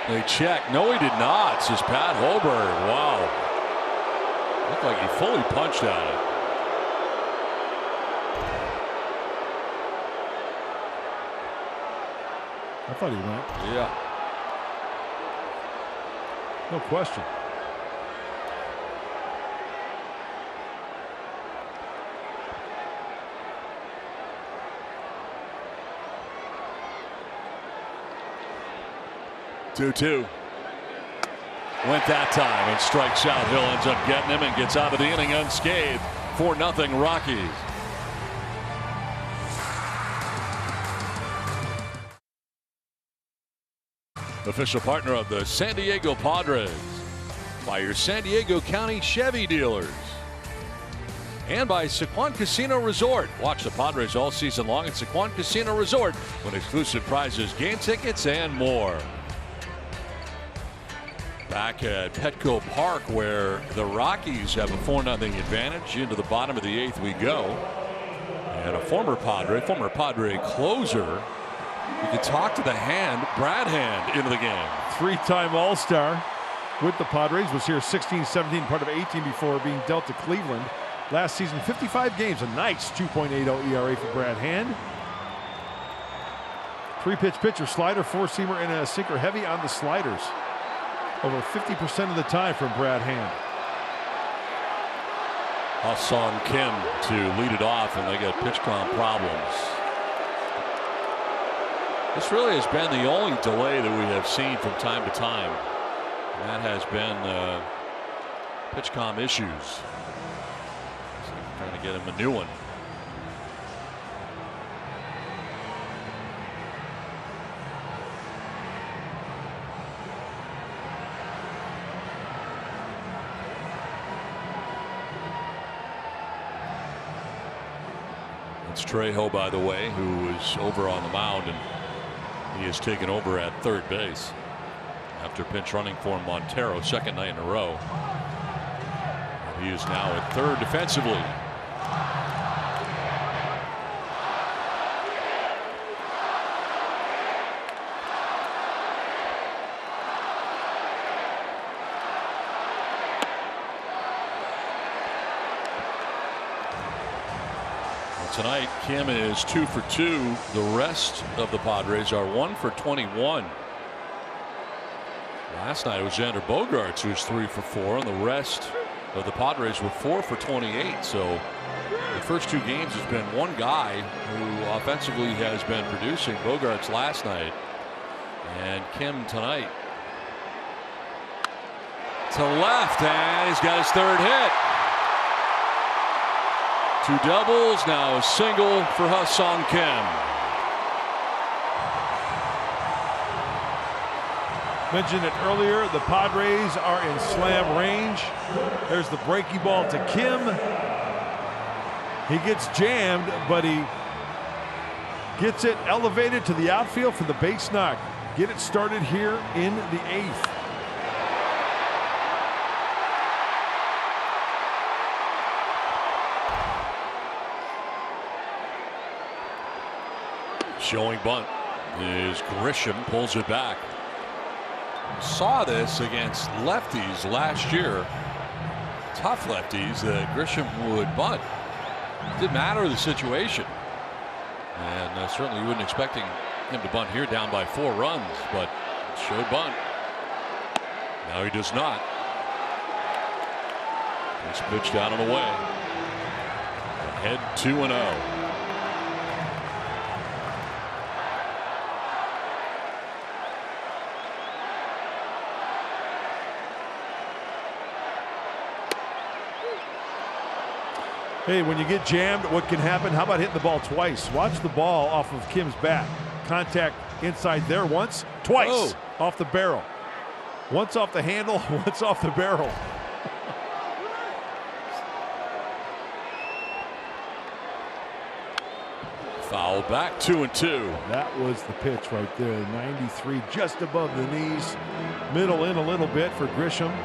They check. No, he did not, says Pat Holberg. Wow. Looked like he fully punched at it. I thought he went. Yeah. No question. Two. Went that time and strikes out. Hill ends up getting him and gets out of the inning unscathed. 4-0 Rockies. Official partner of the San Diego Padres by your San Diego County Chevy dealers. And by Sequan Casino Resort. Watch the Padres all season long at Sequan Casino Resort with exclusive prizes, game tickets, and more. Back at Petco Park, where the Rockies have a 4-0 advantage. Into the bottom of the eighth we go. And a former Padre closer. You can talk to the hand, Brad Hand, into the game. Three-time All-Star with the Padres. Was here 16-17, part of 18 before being dealt to Cleveland. Last season, 55 games. A nice 2.80 ERA for Brad Hand. Three-pitch pitcher, slider, four-seamer, and a sinker. Heavy on the sliders. Over 50% of the time from Brad Hand. Ha-Seong Kim to lead it off, and they got pitch count problems. This really has been the only delay that we have seen from time to time. And that has been pitch comm issues. So trying to get him a new one. It's Trejo, by the way, who is over on the mound, and he has taken over at third base after pinch running for Montero, second night in a row. He is now at third defensively. Tonight, Kim is 2 for 2. The rest of the Padres are 1 for 21. Last night it was Xander Bogaerts who was 3 for 4, and the rest of the Padres were 4 for 28. So the first 2 games has been one guy who offensively has been producing. Bogaerts last night, and Kim tonight. To left, and he's got his 3rd hit. 2 doubles, now a single for Ha-Seong Kim. Mentioned it earlier, the Padres are in slam range. There's the breaking ball to Kim. He gets jammed, but he gets it elevated to the outfield for the base knock. Get it started here in the 8th. Showing bunt is Grisham, pulls it back. Saw this against lefties last year. Tough lefties that Grisham would bunt. Didn't matter the situation. And certainly you wouldn't expecting him to bunt here down by 4 runs, but showed bunt. Now he does not. It's pitched out and away. Ahead 2-0. Hey, when you get jammed, what can happen? How about hitting the ball twice? Watch the ball off of Kim's bat. Contact inside there once, twice off the barrel. Once off the handle, once off the barrel. Foul back, 2-2. That was the pitch right there. 93 just above the knees. Middle in a little bit for Grisham.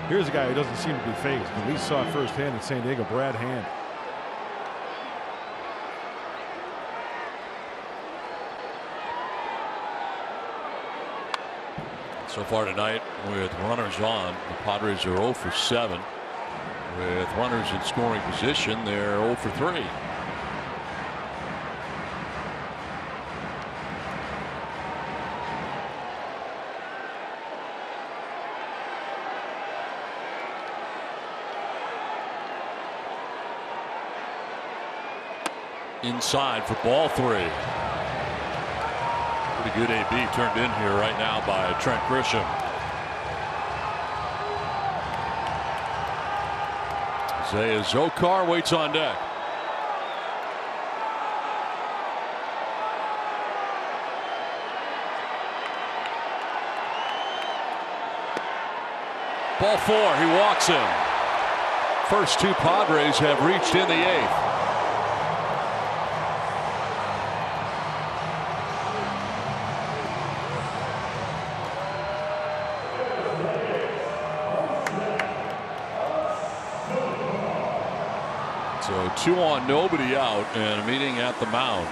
Here's a guy who doesn't seem to be phased. At least saw it firsthand in San Diego, Brad Hand. So far tonight, with runners on, the Padres are 0 for 7. With runners in scoring position, they're 0 for 3. Inside for ball 3. Pretty good AB turned in here right now by Trent Grisham. Isaiah Zokar waits on deck. Ball 4, he walks in. First 2 Padres have reached in the 8th. So 2 on, nobody out, and a meeting at the mound.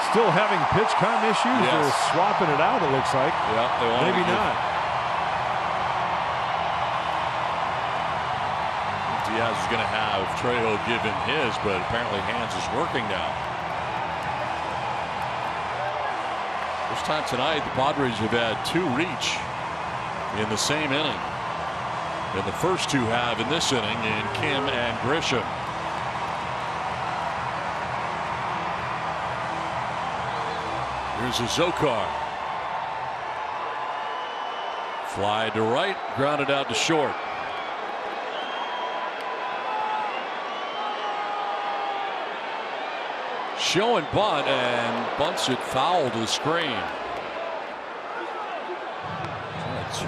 Still having pitch count issues. Yes. They're swapping it out, it looks like. Yeah, they want maybe not. Diaz is going to have Trejo give him his, but apparently Hands is working now. First time tonight, the Padres have had 2 reach in the same inning. And the first 2 have in this inning in Kim and Grisham. Here's a Zokar. Fly to right, grounded out to short. Showing bunt, and bunts it foul to the screen.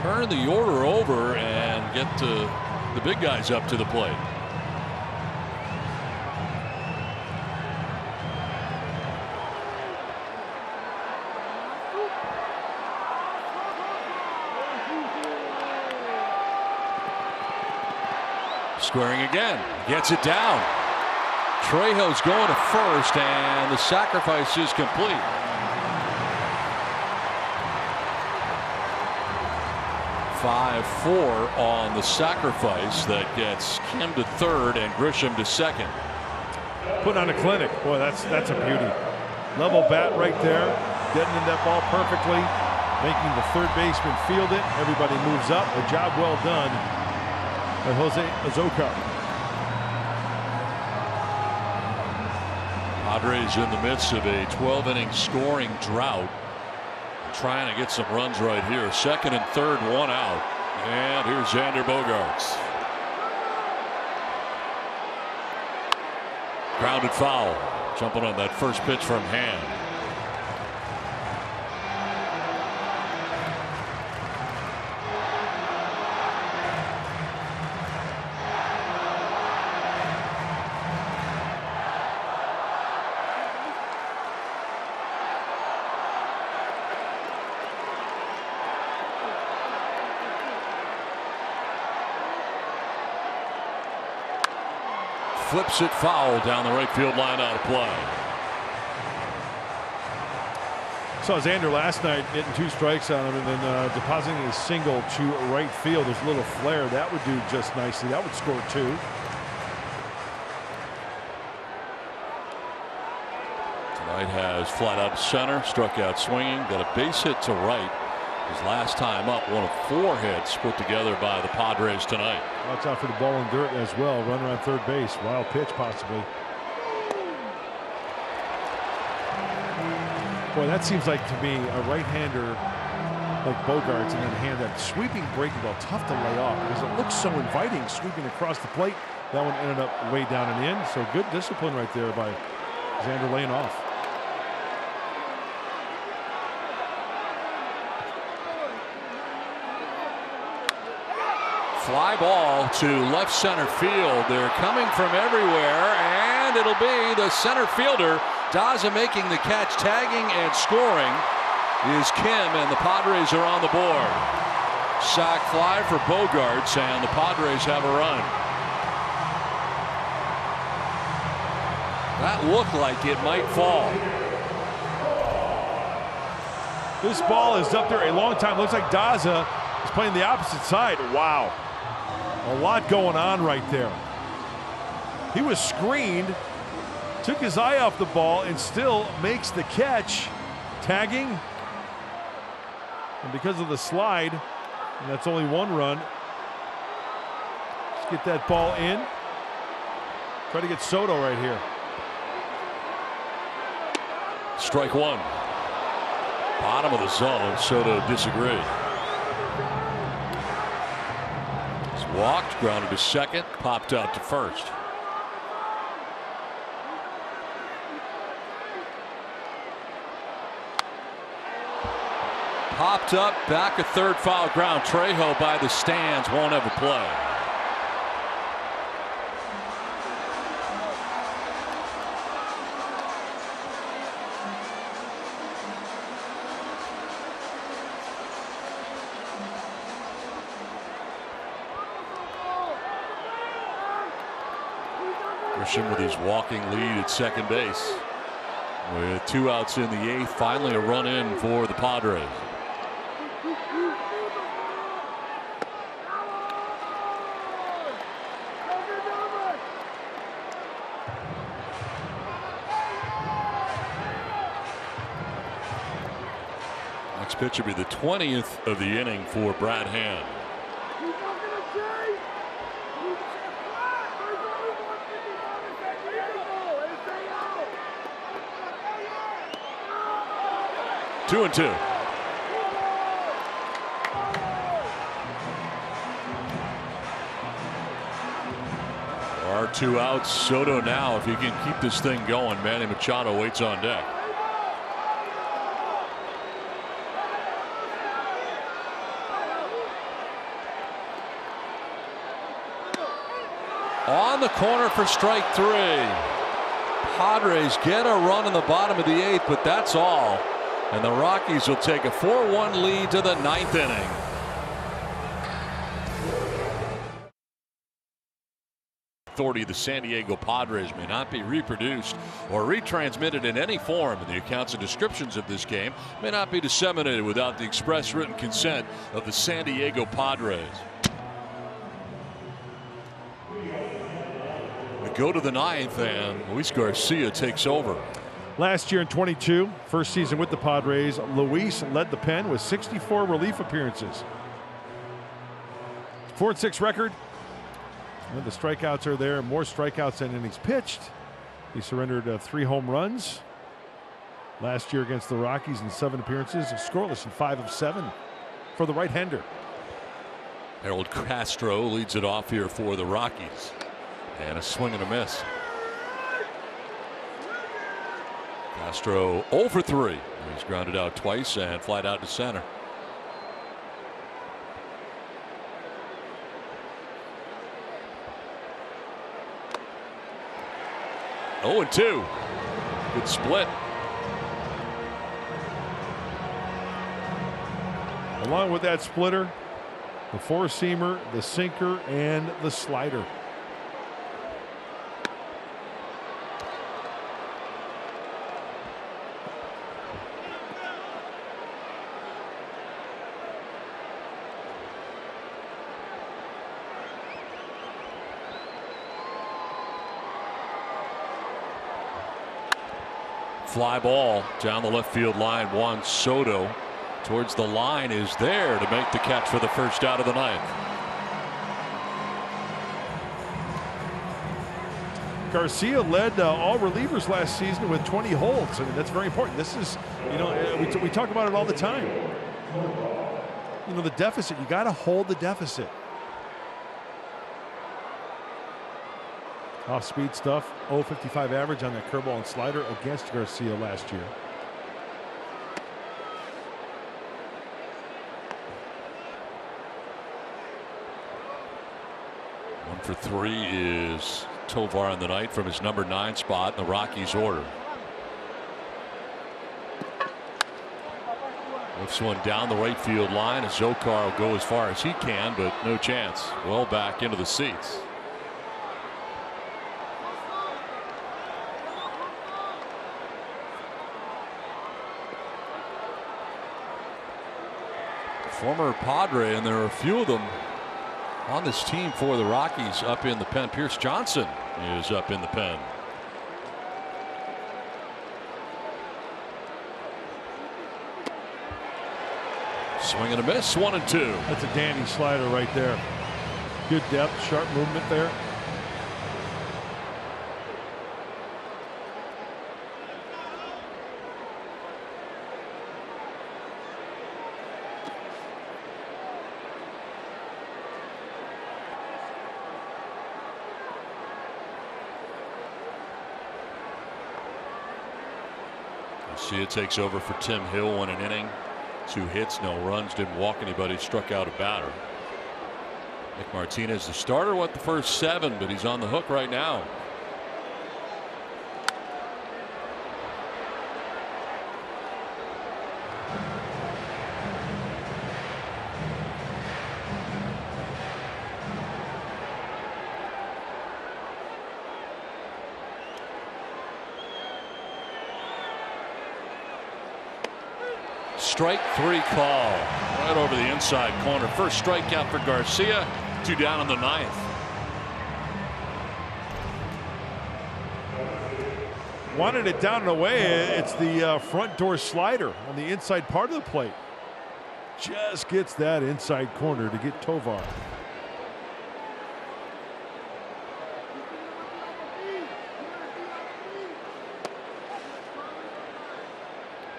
Turn the order over and get the big guys up to the plate. Squaring again, gets it down. Trejo's going to first, and the sacrifice is complete. 5-4 on the sacrifice that gets Kim to third and Grisham to second. Putting on a clinic. Boy, that's a beauty. Level bat right there. Getting in that ball perfectly. Making the third baseman field it. Everybody moves up. A job well done by Jose Azocar. Padres in the midst of a 12-inning scoring drought. Trying to get some runs right here. Second and third, one out. And here's Xander Bogaerts. Grounded foul. Jumping on that first pitch from Hand. Flips it foul down the right field line, out of play. Saw Xander last night hitting 2 strikes on him and then depositing a single to right field. There's a little flare that would do just nicely. That would score 2. Tonight has flat out center, struck out swinging, got a base hit to right. His last time up, one of 4 hits put together by the Padres tonight. Watch out for the ball in dirt as well. Runner on third base. Wild pitch possibly. Boy, that seems like to me a right-hander like Bogaerts, and then hand that sweeping breaking ball tough to lay off because it looks so inviting sweeping across the plate. That one ended up way down and in. So good discipline right there by Xander laying off. Fly ball to left center field. They're coming from everywhere, and it'll be the center fielder. Daza making the catch, tagging and scoring is Kim, and the Padres are on the board. Sac fly for Bogaerts, and the Padres have a run. That looked like it might fall. This ball is up there a long time. Looks like Daza is playing the opposite side. Wow. A lot going on right there. He was screened, took his eye off the ball, and still makes the catch. Tagging. And because of the slide, and that's only 1 run. Let's get that ball in. Try to get Soto right here. Strike 1. Bottom of the zone. Soto disagreed. Walked, grounded to second, popped out to first. Popped up, back a third, foul ground. Trejo by the stands, won't have a play. Grisham with his walking lead at second base. With 2 outs in the 8th, finally a run in for the Padres. Next pitch will be the 20th of the inning for Brad Hand. Two and 2. Are 2 outs. Soto now, if he can keep this thing going. Manny Machado waits on deck. On the corner for strike 3. Padres get a run in the bottom of the 8th, but that's all. And the Rockies will take a 4-1 lead to the 9th inning. authority of the San Diego Padres may not be reproduced or retransmitted in any form, and the accounts and descriptions of this game may not be disseminated without the express written consent of the San Diego Padres. We go to the ninth, and Luis Garcia takes over. Last year in 22, first season with the Padres, Luis led the pen with 64 relief appearances. 4-6 record. And the strikeouts are there. More strikeouts than innings pitched. He surrendered 3 home runs last year against the Rockies in 7 appearances. Scoreless in 5 of 7 for the right-hander. Harold Castro leads it off here for the Rockies. And a swing and a miss. Castro 0 for 3. He's grounded out twice and flied out to center. Oh, and 2. Good split. Along with that splitter, the four-seamer, the sinker, and the slider. Fly ball down the left field line. Juan Soto towards the line is there to make the catch for the first out of the ninth. Garcia led all relievers last season with 20 holds. I mean, that's very important. This is, you know, we talk about it all the time. You know, the deficit, you got to hold the deficit. Off-speed stuff, 0.55 average on that curveball and slider against Garcia last year. One for 3 is Tovar on the night from his number 9 spot in the Rockies order. Lifts one down the right field line, as Zokar will go as far as he can, but no chance. Well back into the seats. Former Padre, and there are a few of them on this team for the Rockies up in the pen. Pierce Johnson is up in the pen. Swing and a miss, 1 and 2. That's a dandy slider right there. Good depth, sharp movement there. Garcia takes over for Tim Hill, 1 inning, 2 hits, no runs, didn't walk anybody, struck out a batter. Nick Martinez, the starter, went the first 7, but he's on the hook right now. Strike 3 call right over the inside corner. First strikeout for Garcia. 2 down in the ninth. Wanted it down and away. It's the front door slider on the inside part of the plate. Just gets that inside corner to get Tovar.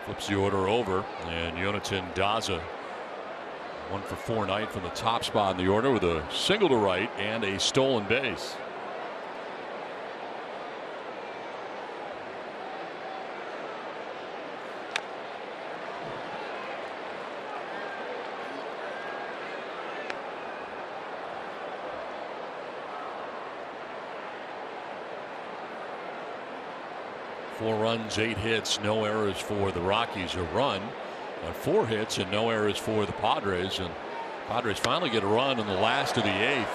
Flips the order over, and Jonathan Daza 1 for 4 night from the top spot in the order with a single to right and a stolen base. Four runs, 8 hits, no errors for the Rockies. A run on 4 hits and no errors for the Padres. And Padres finally get a run in the last of the 8th.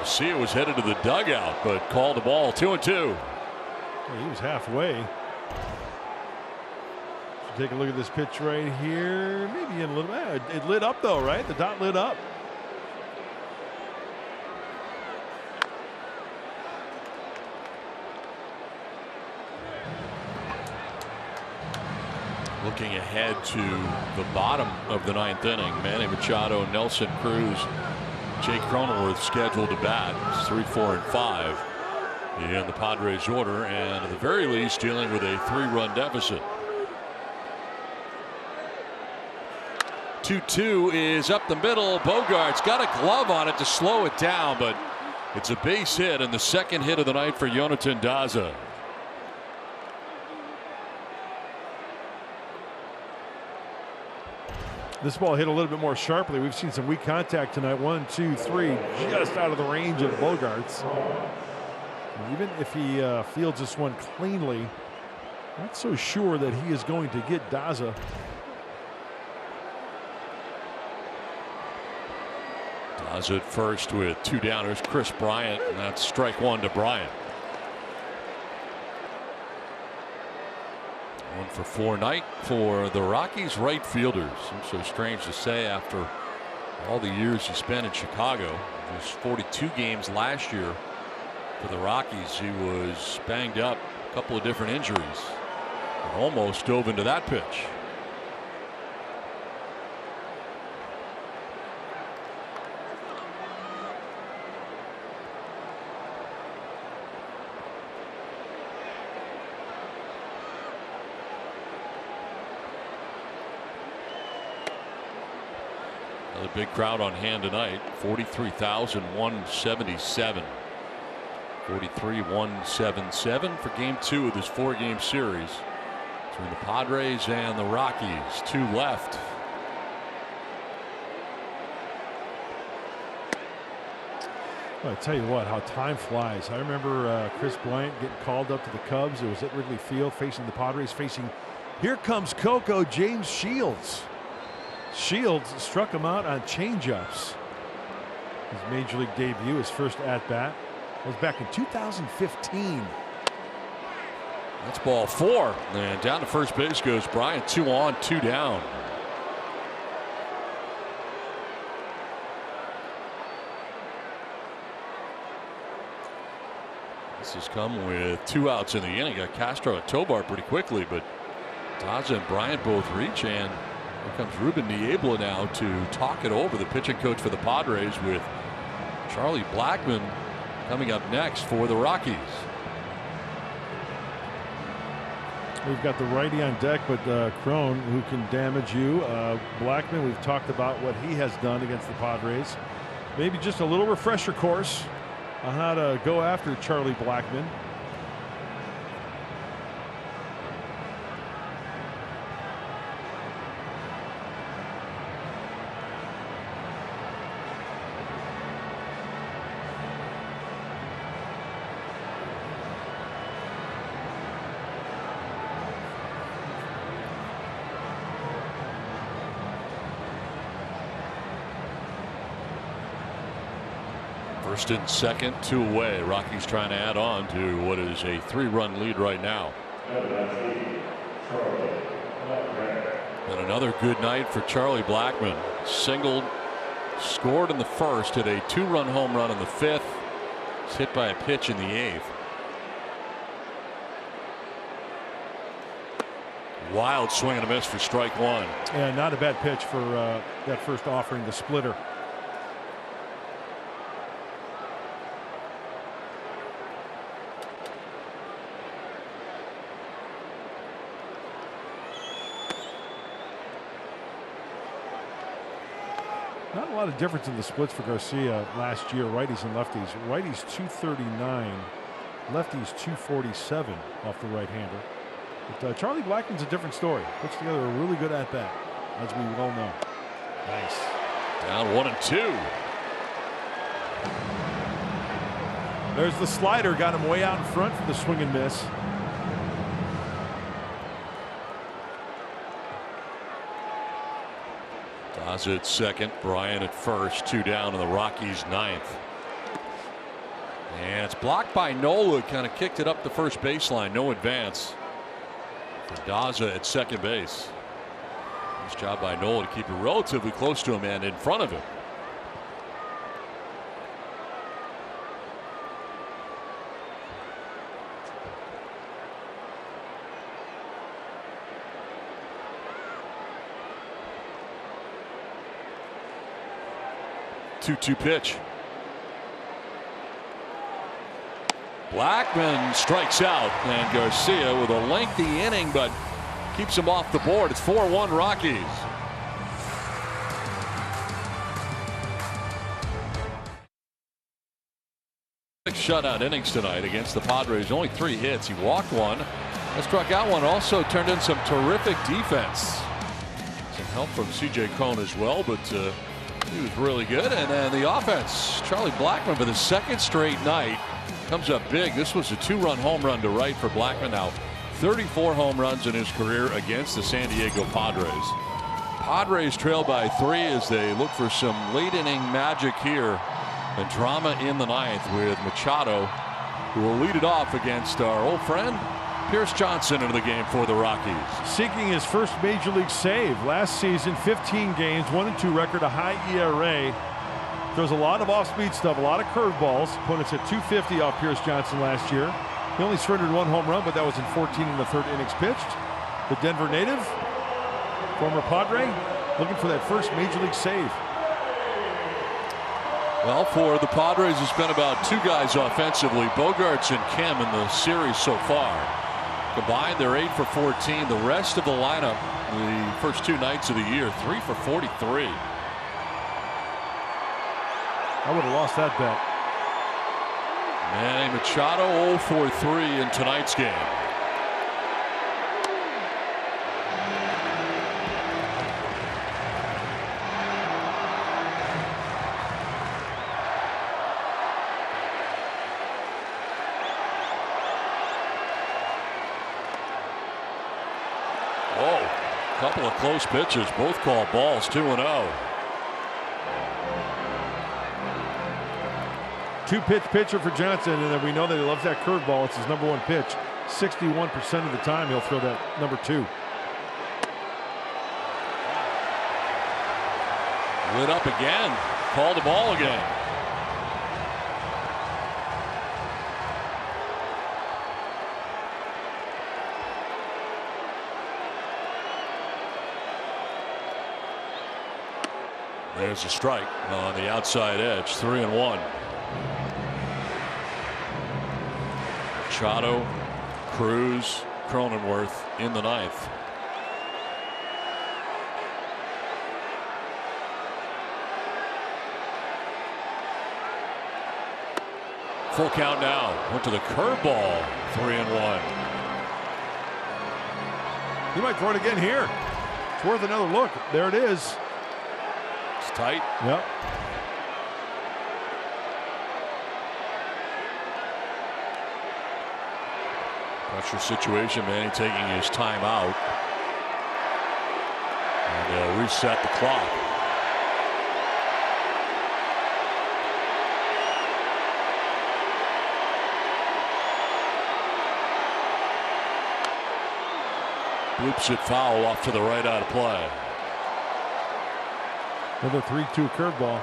Garcia was headed to the dugout, but called the ball 2-2. Well, he was halfway. Take a look at this pitch right here. Maybe in a little bit. It lit up though, right? The dot lit up. Looking ahead to the bottom of the 9th inning, Manny Machado, Nelson Cruz, Jake Cronenworth scheduled to bat. It's 3, 4, and 5 in the Padres order, and at the very least dealing with a 3-run deficit. 2-2 is up the middle. Bogart's got a glove on it to slow it down, but it's a base hit and the second hit of the night for Jonathan Daza. This ball hit a little bit more sharply. We've seen some weak contact tonight. 1, 2, 3, just out of the range of Bogart's. And even if he fields this one cleanly, not so sure that he is going to get Daza. Daza at first with 2 downers. Chris Bryant, and that's strike 1 to Bryant. 1 for 4 night for the Rockies right fielders. Seems so strange to say after all the years he spent in Chicago. Just 42 games last year for the Rockies. He was banged up, a couple of different injuries, and almost dove into that pitch. Another big crowd on hand tonight. 43,177. 43,177 for game 2 of this 4-game series between the Padres and the Rockies. 2 left. Well, I tell you what, how time flies. I remember Chris Bryant getting called up to the Cubs. It was at Wrigley Field facing the Padres, here comes Coco, James Shields. Shields struck him out on changeups. His major league debut, his first at-bat, was back in 2015. That's ball 4, and down to first base goes Bryant. 2 on, 2 down. This has come with 2 outs in the inning. Got Castro and Tobar pretty quickly, but Daza and Bryant both reach, and here comes Ruben Niebla now to talk it over, the pitching coach for the Padres, with Charlie Blackmon coming up next for the Rockies. We've got the righty on deck, but Crone, who can damage you. Blackmon, we've talked about what he has done against the Padres. Maybe just a little refresher course on how to go after Charlie Blackmon. First and second, 2 away. Rockies trying to add on to what is a 3-run lead right now. And another good night for Charlie Blackmon. Singled, scored in the first, hit a 2-run home run in the 5th. Was hit by a pitch in the 8th. Wild swing and a miss for strike 1. Yeah, not a bad pitch for that first offering, the splitter. Not a lot of difference in the splits for Garcia last year. Righties and lefties. Righties 239, lefties 247 off the right-hander. But Charlie Blackmon's a different story. Puts together a really good at-bat, as we all know. Nice. Down 1 and 2. There's the slider, got him way out in front for the swing and miss. Daza at second, Bryant at first, 2 down in the Rockies' 9th. And it's blocked by Nola. Kind of kicked it up the first baseline. No advance for Daza at second base. Nice job by Nola to keep it relatively close to him and in front of him. Two pitch. Blackman strikes out, and Garcia with a lengthy inning, but keeps him off the board. It's 4-1 Rockies. Six shutout innings tonight against the Padres. Only 3 hits. He walked one, struck out one. Also turned in some terrific defense. Some help from C.J. Cron as well, but he was really good. And then the offense, Charlie Blackman for the second straight night comes up big. This was a 2-run home run to right for Blackman. Now 34 home runs in his career against the San Diego Padres. Padres trail by 3 as they look for some late inning magic here. And drama in the 9th with Machado, who will lead it off against our old friend Pierce Johnson into the game for the Rockies. Seeking his first major league save. Last season, 15 games, 1-2 record, a high ERA. There's a lot of off-speed stuff, a lot of curveballs. Opponents at 250 off Pierce Johnson last year. He only surrendered 1 home run, but that was in 14 in the 3rd innings pitched. The Denver native, former Padre, looking for that first major league save. Well, for the Padres, it's been about 2 guys offensively, Bogaerts and Kim, in the series so far. Combined, they're 8 for 14. The rest of the lineup, the first 2 nights of the year, 3 for 43. I would have lost that bet. Manny Machado 0 for 3 in tonight's game. Couple of close pitches, both called balls. 2-0. 2-pitch pitcher for Johnson, and then we know that he loves that curveball. It's his #1 pitch. 61% of the time he'll throw that #2. Lit up again. Called the ball again. There's a strike on the outside edge. 3-1. Machado, Cruz, Cronenworth in the 9th. Full count now. Went to the curveball. 3-1. He might throw it again here. It's worth another look. There it is. Tight. Yep. Pressure situation. Manny taking his time out. And they'll reset the clock. Bloops it foul off to the right out of play. Another 3-2 curveball.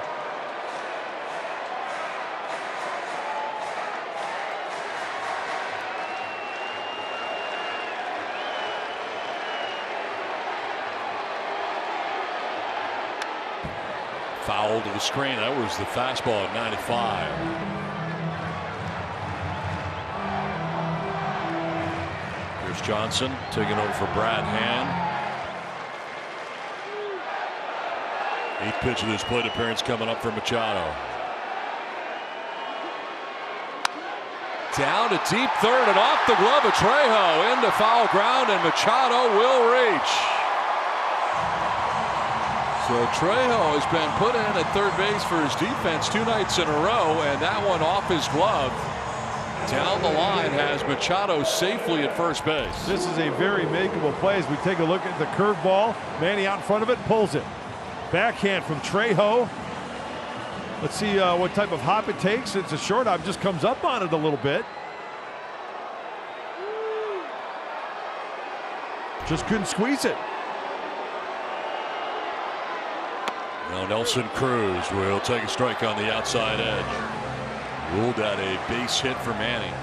Foul to the screen. That was the fastball at 95. Here's Johnson taking over for Brad Hand. 8th pitch of this plate appearance coming up for Machado. Down to deep third and off the glove of Trejo into foul ground, and Machado will reach. So Trejo has been put in at third base for his defense 2 nights in a row, and that one off his glove. Down the line has Machado safely at first base. This is a very makeable play as we take a look at the curveball. Manny out in front of it, pulls it. Backhand from Trejo. Let's see what type of hop it takes. It's a short hop, just comes up on it a little bit. Just couldn't squeeze it. Now Nelson Cruz will take a strike on the outside edge. Ruled at a base hit for Manning.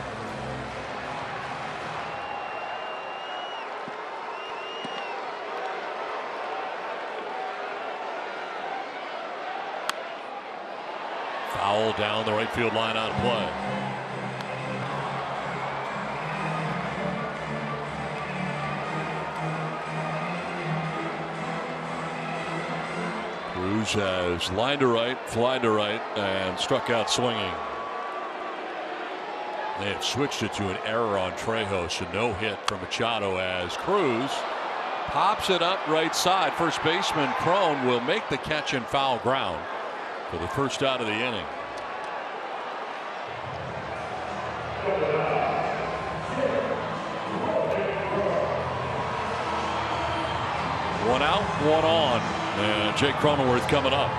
Foul down the right field line out of play. Cruz has lined to right, flied to right, and struck out swinging. They have switched it to an error on Trejo, so no hit from Machado as Cruz pops it up right side. First baseman Crone will make the catch in foul ground for the first out of the inning. One out, one on, and Jake Cronenworth coming up.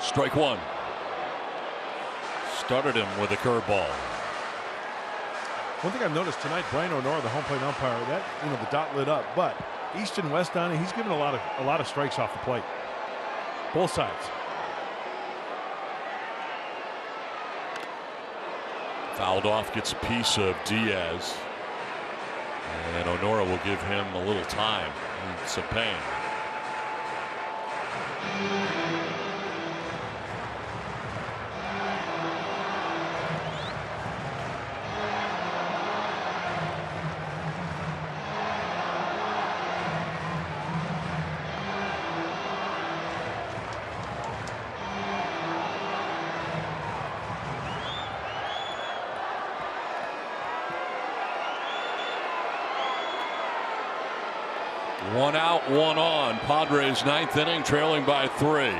Strike one. Started him with a curveball. One thing I've noticed tonight, Brian O'Nora, the home plate umpire, that the dot lit up, but east and west on it, he's given a lot of strikes off the plate. Both sides. Fouled off, gets a piece of Diaz, and O'Nora will give him a little time and some pain. One out, one on. Padres ninth inning, trailing by 3.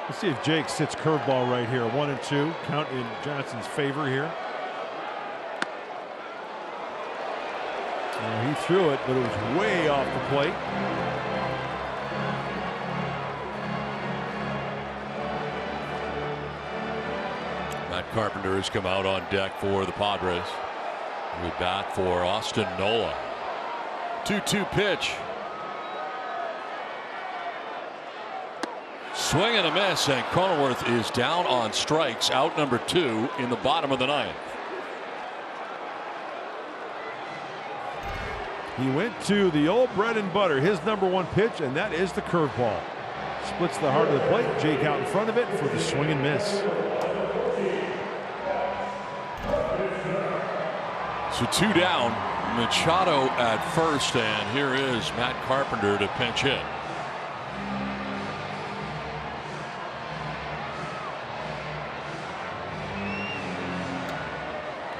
Let's see if Jake sits curveball right here. 1-2. Count in Johnson's favor here. He threw it, but it was way off the plate. Matt Carpenter has come out on deck for the Padres. We bat for Austin Nola. 2-2 pitch. Swing and a miss, and Cronenworth is down on strikes, out number 2 in the bottom of the 9th. He went to the old bread and butter, his number 1 pitch, and that is the curveball. Splits the heart of the plate. Jake out in front of it for the swing and miss. So 2 down. Machado at first, and here is Matt Carpenter to pinch hit.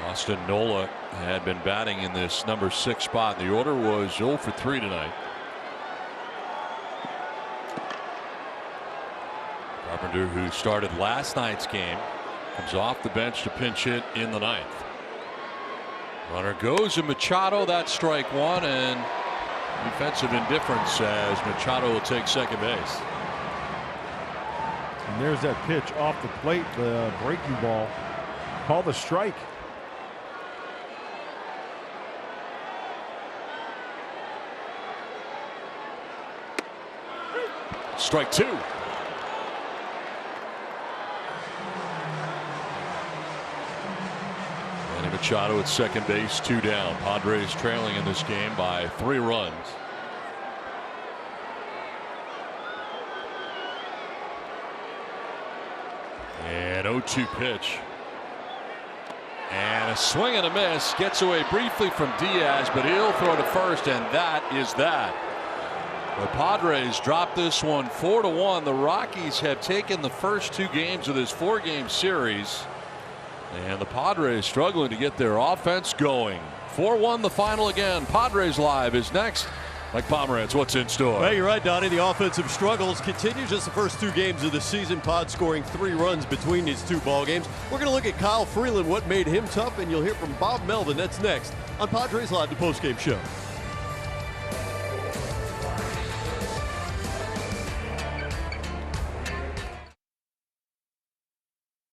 Austin Nola had been batting in this number 6 spot. The order was 0 for 3 tonight. Carpenter, who started last night's game, comes off the bench to pinch hit in the 9th. Runner goes to Machado. That's strike 1, and defensive indifference as Machado will take second base. And there's that pitch off the plate, the breaking ball. Call the strike. Strike 2. Manny Machado at second base, 2 down. Padres trailing in this game by 3 runs. And 0-2 pitch. And a swing and a miss. Gets away briefly from Diaz, but he'll throw to first, and that is that. The Padres dropped this one 4-1. The Rockies have taken the first 2 games of this 4-game series. And the Padres struggling to get their offense going. 4-1 the final again. Padres Live is next. Mike Pomerantz, what's in store? Well, you're right, Donnie. The offensive struggles continue. Just the first 2 games of the season. Pod scoring 3 runs between these 2 ball games. We're going to look at Kyle Freeland, what made him tough, and you'll hear from Bob Melvin. That's next on Padres Live, the postgame show.